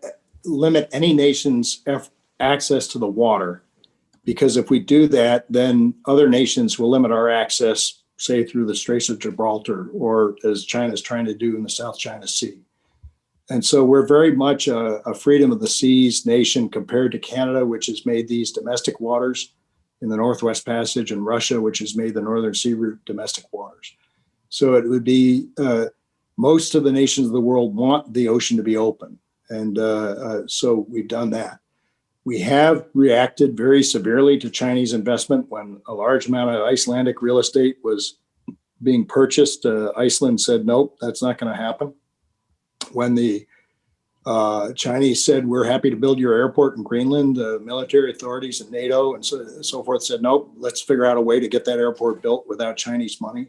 limit any nation's access to the water, because if we do that, then other nations will limit our access, say through the Straits of Gibraltar, or as China's trying to do in the South China Sea. And so we're very much a freedom of the seas nation compared to Canada, which has made these domestic waters in the Northwest Passage, and Russia, which has made the Northern Sea Route domestic waters. So it would be, most of the nations of the world want the ocean to be open. And so we've done that. We have reacted very severely to Chinese investment when a large amount of Icelandic real estate was being purchased. Iceland said, nope, that's not going to happen. When the Chinese said, we're happy to build your airport in Greenland, the military authorities and NATO and so forth said, nope, let's figure out a way to get that airport built without Chinese money.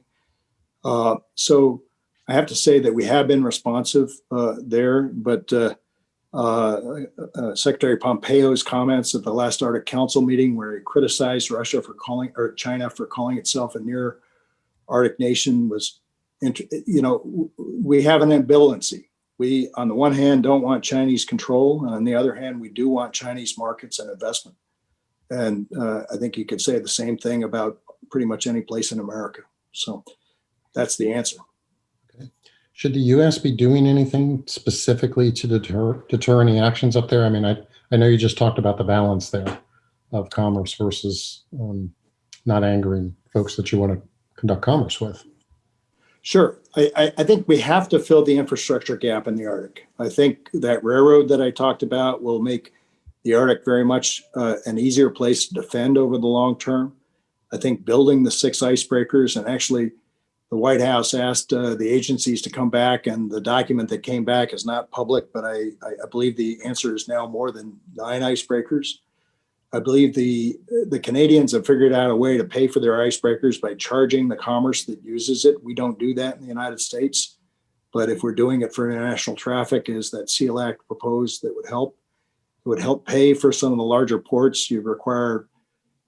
So I have to say that we have been responsive there, but Secretary Pompeo's comments at the last Arctic Council meeting, where he criticized China for calling itself a near Arctic nation, was, we have an ambivalency We, on the one hand, don't want Chinese control, and on the other hand, we do want Chinese markets and investment. And I think you could say the same thing about pretty much any place in America. So that's the answer. Okay. Should the U.S. be doing anything specifically to deter any actions up there? I mean, I know you just talked about the balance there of commerce versus not angering folks that you want to conduct commerce with. Sure. I think we have to fill the infrastructure gap in the Arctic. I think that railroad that I talked about will make the Arctic very much an easier place to defend over the long term. I think building the 6 icebreakers, and actually the White House asked the agencies to come back, and the document that came back is not public, but I believe the answer is now more than 9 icebreakers. I believe the Canadians have figured out a way to pay for their icebreakers by charging the commerce that uses it. We don't do that in the United States, but if we're doing it for international traffic, as that SEAL Act proposed, that would help. It would help pay for some of the larger ports. You require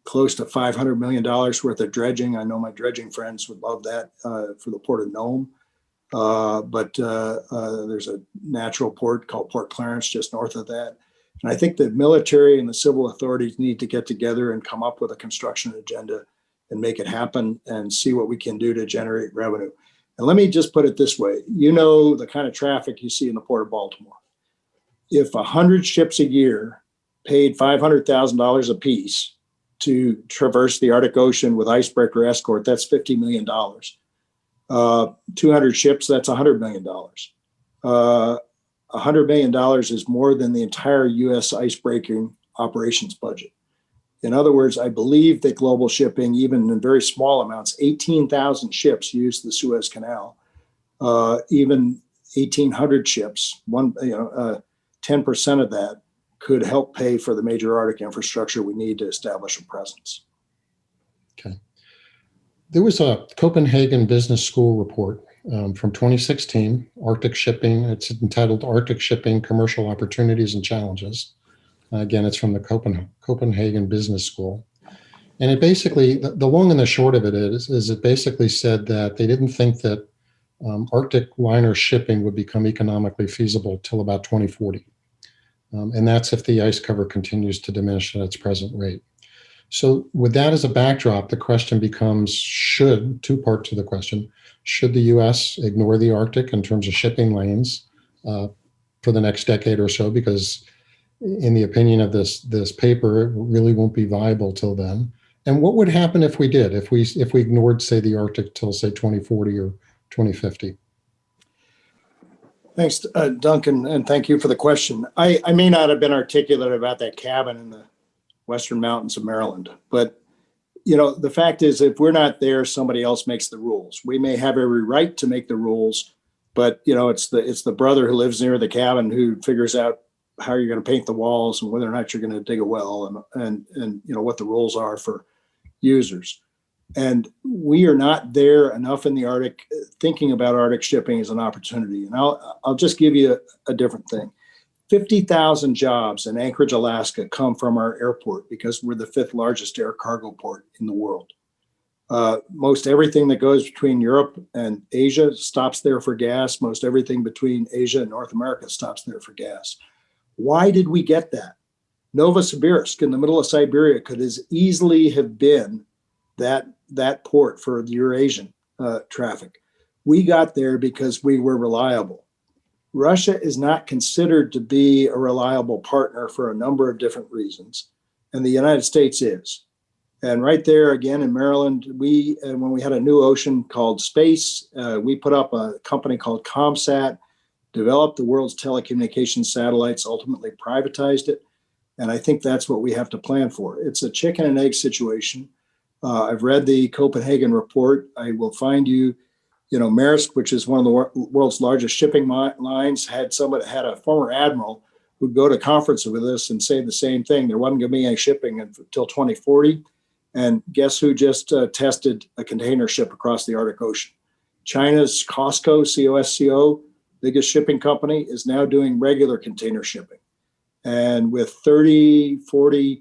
close to $500 million worth of dredging. I know my dredging friends would love that for the Port of Nome. But there's a natural port called Port Clarence just north of that. And I think the military and the civil authorities need to get together and come up with a construction agenda and make it happen and see what we can do to generate revenue. And let me just put it this way. You know the kind of traffic you see in the Port of Baltimore. If 100 ships a year paid $500,000 a piece to traverse the Arctic Ocean with icebreaker escort, that's $50 million. 200 ships, that's $100 million. $100 million is more than the entire U.S. icebreaking operations budget. In other words, I believe that global shipping, even in very small amounts, 18,000 ships use the Suez Canal. Even 1,800 ships, 10% of that could help pay for the major Arctic infrastructure we need to establish a presence. Okay. There was a Copenhagen Business School report from 2016, Arctic Shipping. It's entitled Arctic Shipping, Commercial Opportunities and Challenges. Again, it's from the Copenhagen Business School. And it basically, the long and the short of it is it basically said that they didn't think that Arctic liner shipping would become economically feasible till about 2040. And that's if the ice cover continues to diminish at its present rate. So with that as a backdrop, the question becomes, two-part to the question, should the U.S. ignore the Arctic in terms of shipping lanes for the next decade or so? Because in the opinion of this paper, it really won't be viable till then. And what would happen if we did, if we ignored, say, the Arctic till, say, 2040 or 2050? Thanks, Duncan, and thank you for the question. I may not have been articulate about that cabin in the Western Mountains of Maryland, but the fact is, if we're not there, somebody else makes the rules. We may have every right to make the rules, but it's the brother who lives near the cabin who figures out how you're going to paint the walls and whether or not you're going to dig a well and what the rules are for users. And we are not there enough in the Arctic thinking about Arctic shipping as an opportunity. And I'll just give you a different thing. 50,000 jobs in Anchorage, Alaska come from our airport because we're the 5th largest air cargo port in the world. Most everything that goes between Europe and Asia stops there for gas. Most everything between Asia and North America stops there for gas. Why did we get that? Novosibirsk in the middle of Siberia could as easily have been that port for the Eurasian traffic. We got there because we were reliable. Russia is not considered to be a reliable partner for a number of different reasons, and the United States is. And right there, again, in Maryland, when we had a new ocean called space, we put up a company called ComSat, developed the world's telecommunications satellites, ultimately privatized it. And I think that's what we have to plan for. It's a chicken and egg situation. I've read the Copenhagen report. I will find you, Maersk, which is one of the world's largest shipping lines, had a former admiral who'd go to conference with us and say the same thing. There wasn't going to be any shipping until 2040. And guess who just tested a container ship across the Arctic Ocean? China's COSCO, COSCO, biggest shipping company, is now doing regular container shipping. And with 30, 40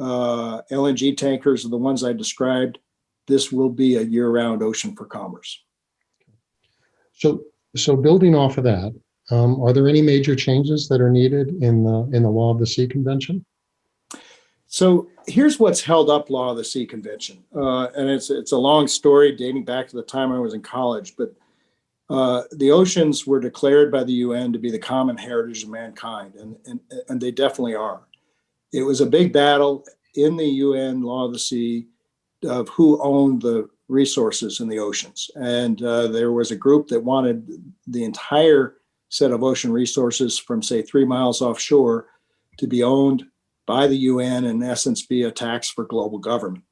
LNG tankers are the ones I described, this will be a year-round ocean for commerce. So building off of that, Are there any major changes that are needed in the Law of the Sea Convention? So here's what's held up Law of the Sea Convention. And it's a long story dating back to the time I was in college, but the oceans were declared by the UN to be the common heritage of mankind, and they definitely are. It was a big battle in the UN Law of the Sea of who owned the resources in the oceans. And there was a group that wanted the entire set of ocean resources from, say, 3 miles offshore to be owned by the UN and, in essence, be a tax for global government.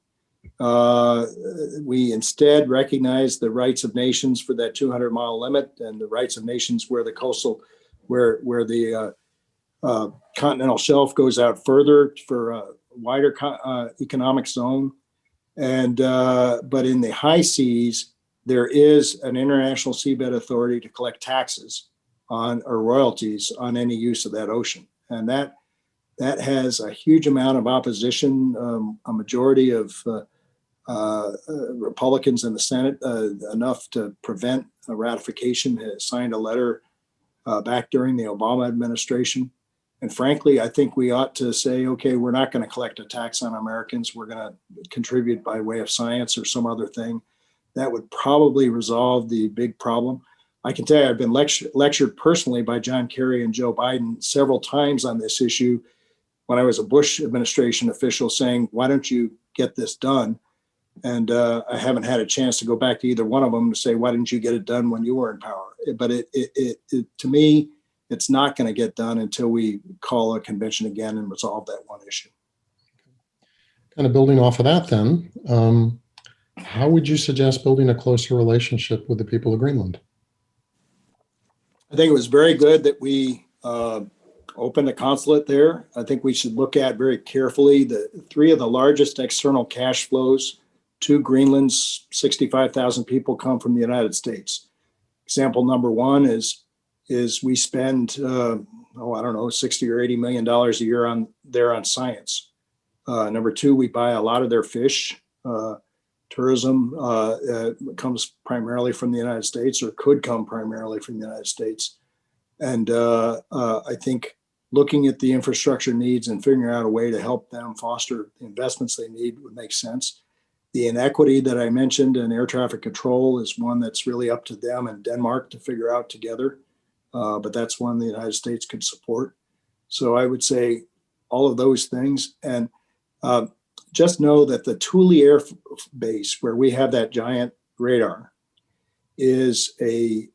We instead recognized the rights of nations for that 200-mile limit, and the rights of nations where the coastal, where the continental shelf goes out further for a wider economic zone. And but in the high seas, there is an international seabed authority to collect taxes on or royalties on any use of that ocean, and that has a huge amount of opposition. A majority of Republicans in the Senate, enough to prevent a ratification, has signed a letter back during the Obama administration. And frankly, I think we ought to say, okay, we're not going to collect a tax on Americans. We're going to contribute by way of science or some other thing. That would probably resolve the big problem. I can tell you, I've been lectured personally by John Kerry and Joe Biden several times on this issue when I was a Bush administration official, saying, why don't you get this done? And I haven't had a chance to go back to either one of them to say, why didn't you get it done when you were in power? But it to me, it's not going to get done until we call a convention again and resolve that one issue. Kind of building off of that then, how would you suggest building a closer relationship with the people of Greenland? I think it was very good that we opened a consulate there. I think we should look at very carefully the 3 of the largest external cash flows to Greenland's 65,000 people come from the United States. Example number 1 is we spend, I don't know, $60 or $80 million a year on science. Number 2, we buy a lot of their fish. Tourism comes primarily from the United States, or could come primarily from the United States. And I think looking at the infrastructure needs and figuring out a way to help them foster the investments they need would make sense. The inequity that I mentioned in air traffic control is one that's really up to them and Denmark to figure out together. But that's one the United States could support. So I would say all of those things. And just know that the Thule Air Base, where we have that giant radar, is a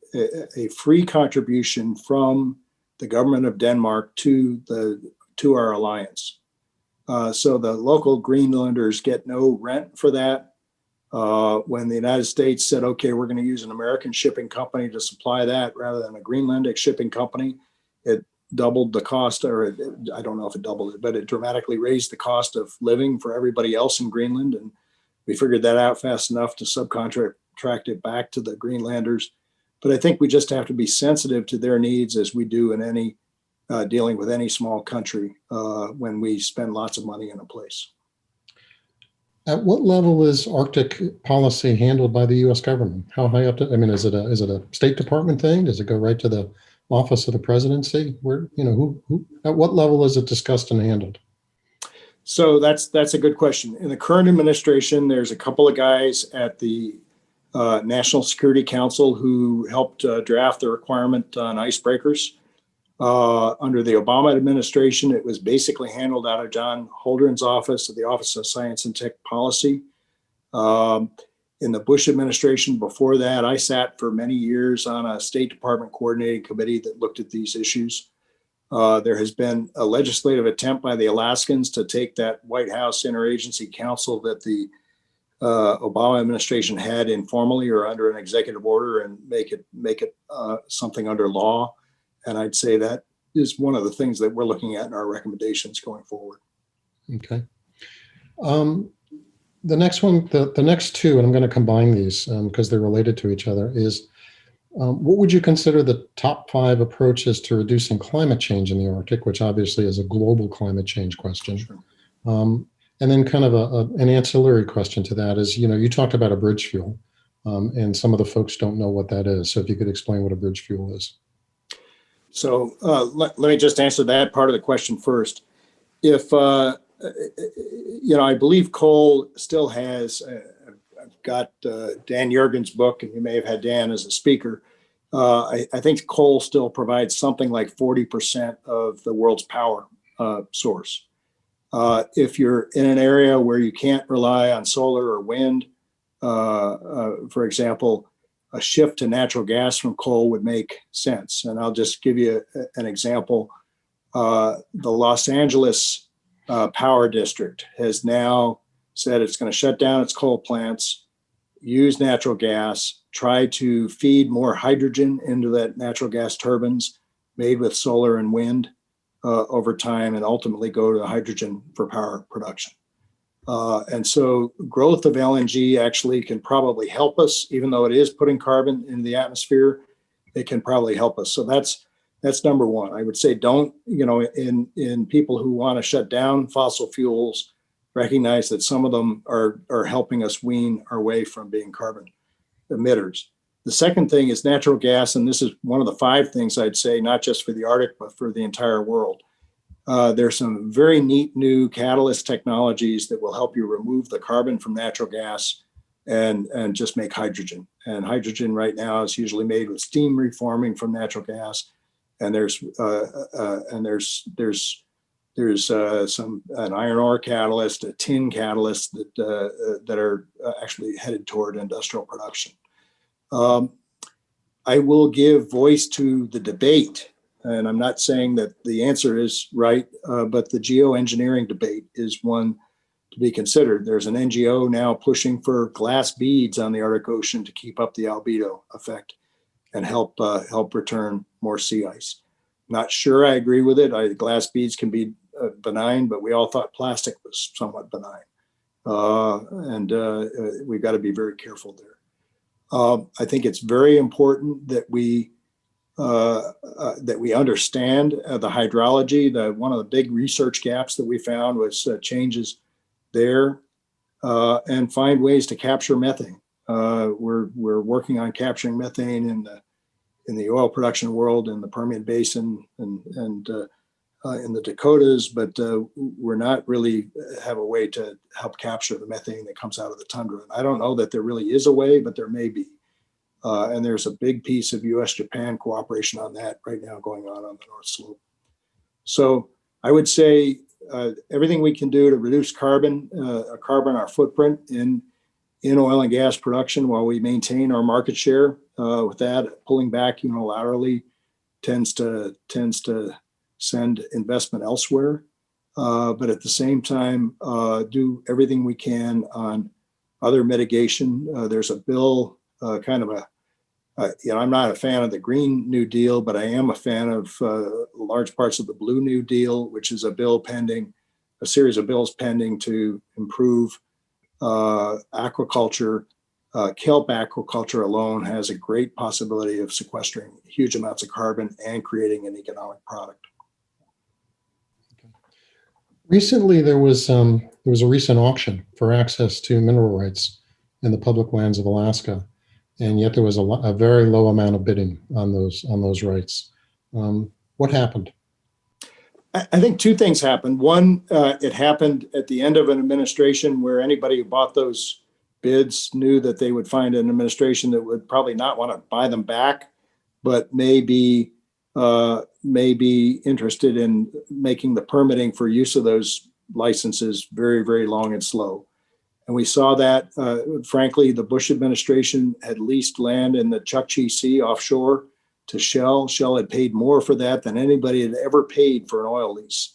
free contribution from the government of Denmark to our alliance. So the local Greenlanders get no rent for that. When the United States said, okay, we're going to use an American shipping company to supply that rather than a Greenlandic shipping company, it doubled the cost, or I don't know if it doubled it, but it dramatically raised the cost of living for everybody else in Greenland. And we figured that out fast enough to subcontract it back to the Greenlanders. But I think we just have to be sensitive to their needs, as we do in any dealing with any small country when we spend lots of money in a place. At what level is Arctic policy handled by the U.S. government? How high up? Is it a State Department thing? Does it go right to the office of the presidency? Where, who at what level is it discussed and handled? So that's a good question. In the current administration, there's a couple of guys at the National Security Council who helped draft the requirement on icebreakers. Under the Obama administration, it was basically handled out of John Holdren's office, at the Office of Science and Tech Policy. In the Bush administration before that, I sat for many years on a State Department coordinating committee that looked at these issues. There has been a legislative attempt by the Alaskans to take that White House Interagency Council that the Obama administration had informally or under an executive order and make it something under law. And I'd say that is one of the things that we're looking at in our recommendations going forward. Okay. The next one, the next two, and I'm going to combine these because they're related to each other, is what would you consider the top 5 approaches to reducing climate change in the Arctic, which obviously is a global climate change question? Sure. And then kind of an ancillary question to that is, you talked about a bridge fuel, and some of the folks don't know what that is. So if you could explain what a bridge fuel is. So let me just answer that part of the question first. If, I believe coal still has, I've got Dan Yergin's book, and you may have had Dan as a speaker. I think coal still provides something like 40% of the world's power source. If you're in an area where you can't rely on solar or wind, for example, a shift to natural gas from coal would make sense. And I'll just give you an example. The Los Angeles Power District has now said it's going to shut down its coal plants, use natural gas, try to feed more hydrogen into that natural gas turbines made with solar and wind over time, and ultimately go to hydrogen for power production. And so growth of LNG actually can probably help us, even though it is putting carbon into the atmosphere, it can probably help us. So that's number one. I would say don't, in people who want to shut down fossil fuels, recognize that some of them are helping us wean our way from being carbon emitters. The second thing is natural gas, and this is one of the 5 things I'd say, not just for the Arctic, but for the entire world. There's some very neat new catalyst technologies that will help you remove the carbon from natural gas and just make hydrogen. And hydrogen right now is usually made with steam reforming from natural gas. And there's an iron ore catalyst, a tin catalyst that are actually headed toward industrial production. I will give voice to the debate. And I'm not saying that the answer is right, but the geoengineering debate is one to be considered. There's an NGO now pushing for glass beads on the Arctic Ocean to keep up the albedo effect and help return more sea ice. Not sure I agree with it. Glass beads can be benign, but we all thought plastic was somewhat benign. And we've got to be very careful there. I think it's very important that we understand the hydrology. One of the big research gaps that we found was changes there, and find ways to capture methane. We're working on capturing methane in the oil production world, in the Permian Basin, and in the Dakotas, but we're not really have a way to help capture the methane that comes out of the tundra. And I don't know that there really is a way, but there may be. And there's a big piece of U.S.-Japan cooperation on that right now going on the North Slope. So I would say everything we can do to reduce our footprint in oil and gas production while we maintain our market share. With that, pulling back unilaterally tends to send investment elsewhere. But at the same time, do everything we can on other mitigation. There's a bill, I'm not a fan of the Green New Deal, but I am a fan of large parts of the Blue New Deal, which is a series of bills pending to improve aquaculture. Kelp aquaculture alone has a great possibility of sequestering huge amounts of carbon and creating an economic product. Recently, there was a recent auction for access to mineral rights in the public lands of Alaska, and yet there was a very low amount of bidding on those rights. What happened? I think 2 things happened. One, it happened at the end of an administration where anybody who bought those bids knew that they would find an administration that would probably not want to buy them back, but may be interested in making the permitting for use of those licenses very, very long and slow. And we saw that, frankly, the Bush administration had leased land in the Chukchi Sea offshore to Shell. Shell had paid more for that than anybody had ever paid for an oil lease,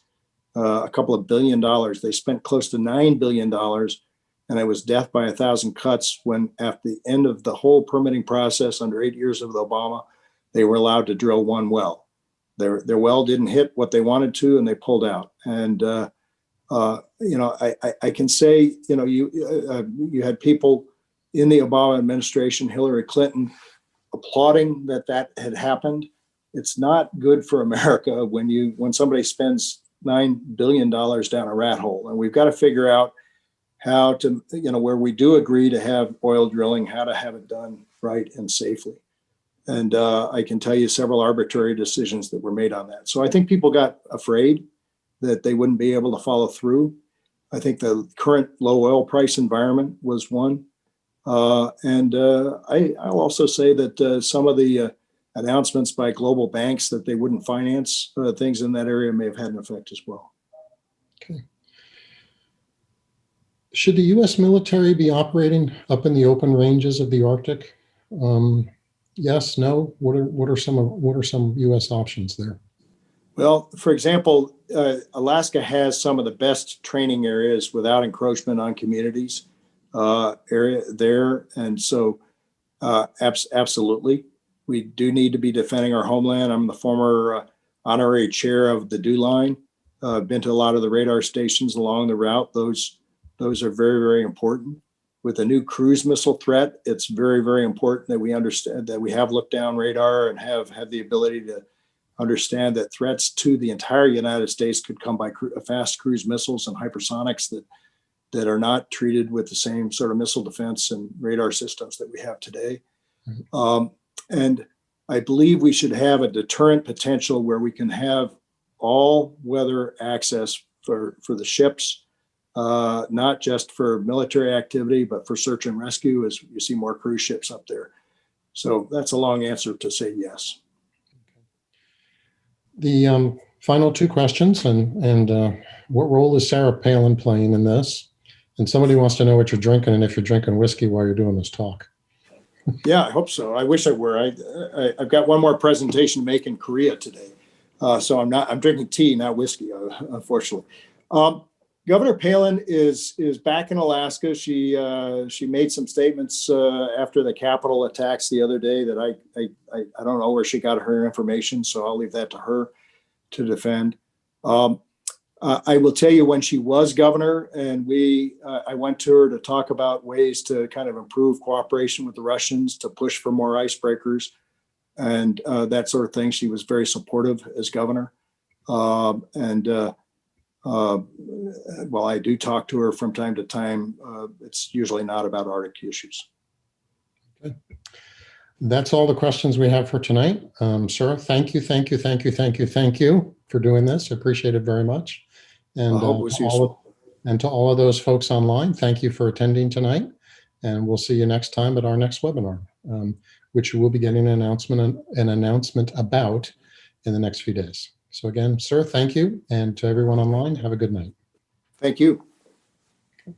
a couple of $1 billion. They spent close to $9 billion, and it was death by 1,000 cuts when, at the end of the whole permitting process under 8 years of Obama, they were allowed to drill one well. Their well didn't hit what they wanted to, and they pulled out. And I can say, you had people in the Obama administration, Hillary Clinton, applauding that had happened. It's not good for America when somebody spends $9 billion down a rat hole. And we've got to figure out how to, where we do agree to have oil drilling, how to have it done right and safely. And I can tell you several arbitrary decisions that were made on that. So I think people got afraid that they wouldn't be able to follow through. I think the current low oil price environment was one. I'll also say that some of the announcements by global banks that they wouldn't finance things in that area may have had an effect as well. Okay. Should the U.S. military be operating up in the open ranges of the Arctic? Yes, no. What are some U.S. options there? Well, for example, Alaska has some of the best training areas without encroachment on communities area there, and so absolutely, we do need to be defending our homeland. I'm the former honorary chair of the DEW line. I've been to a lot of the radar stations along the route. Those are very, very important. With a new cruise missile threat, it's very, very important that we understand that we have look down radar and have the ability to understand that threats to the entire United States could come by fast cruise missiles and hypersonics that are not treated with the same sort of missile defense and radar systems that we have today. And I believe we should have a deterrent potential where we can have all weather access for the ships, not just for military activity, but for search and rescue as you see more cruise ships up there. So that's a long answer to say yes. The final two questions, and what role is Sarah Palin playing in this? And somebody wants to know what you're drinking and if you're drinking whiskey while you're doing this talk. Yeah, I hope so. I wish I were. I've got one more presentation to make in Korea today. So I'm drinking tea, not whiskey, unfortunately. Governor Palin is back in Alaska. She made some statements after the Capitol attacks the other day that I don't know where she got her information, so I'll leave that to her to defend. I will tell you, when she was governor and I went to her to talk about ways to kind of improve cooperation with the Russians, to push for more icebreakers and that sort of thing. She was very supportive as governor. Well, I do talk to her from time to time. It's usually not about Arctic issues. Okay. That's all the questions we have for tonight. Sir, thank you for doing this. I appreciate it very much. And I hope it was useful. To all of those folks online, thank you for attending tonight. And we'll see you next time at our next webinar, which you will be getting an announcement about in the next few days. So again, sir, thank you. And to everyone online, have a good night. Thank you.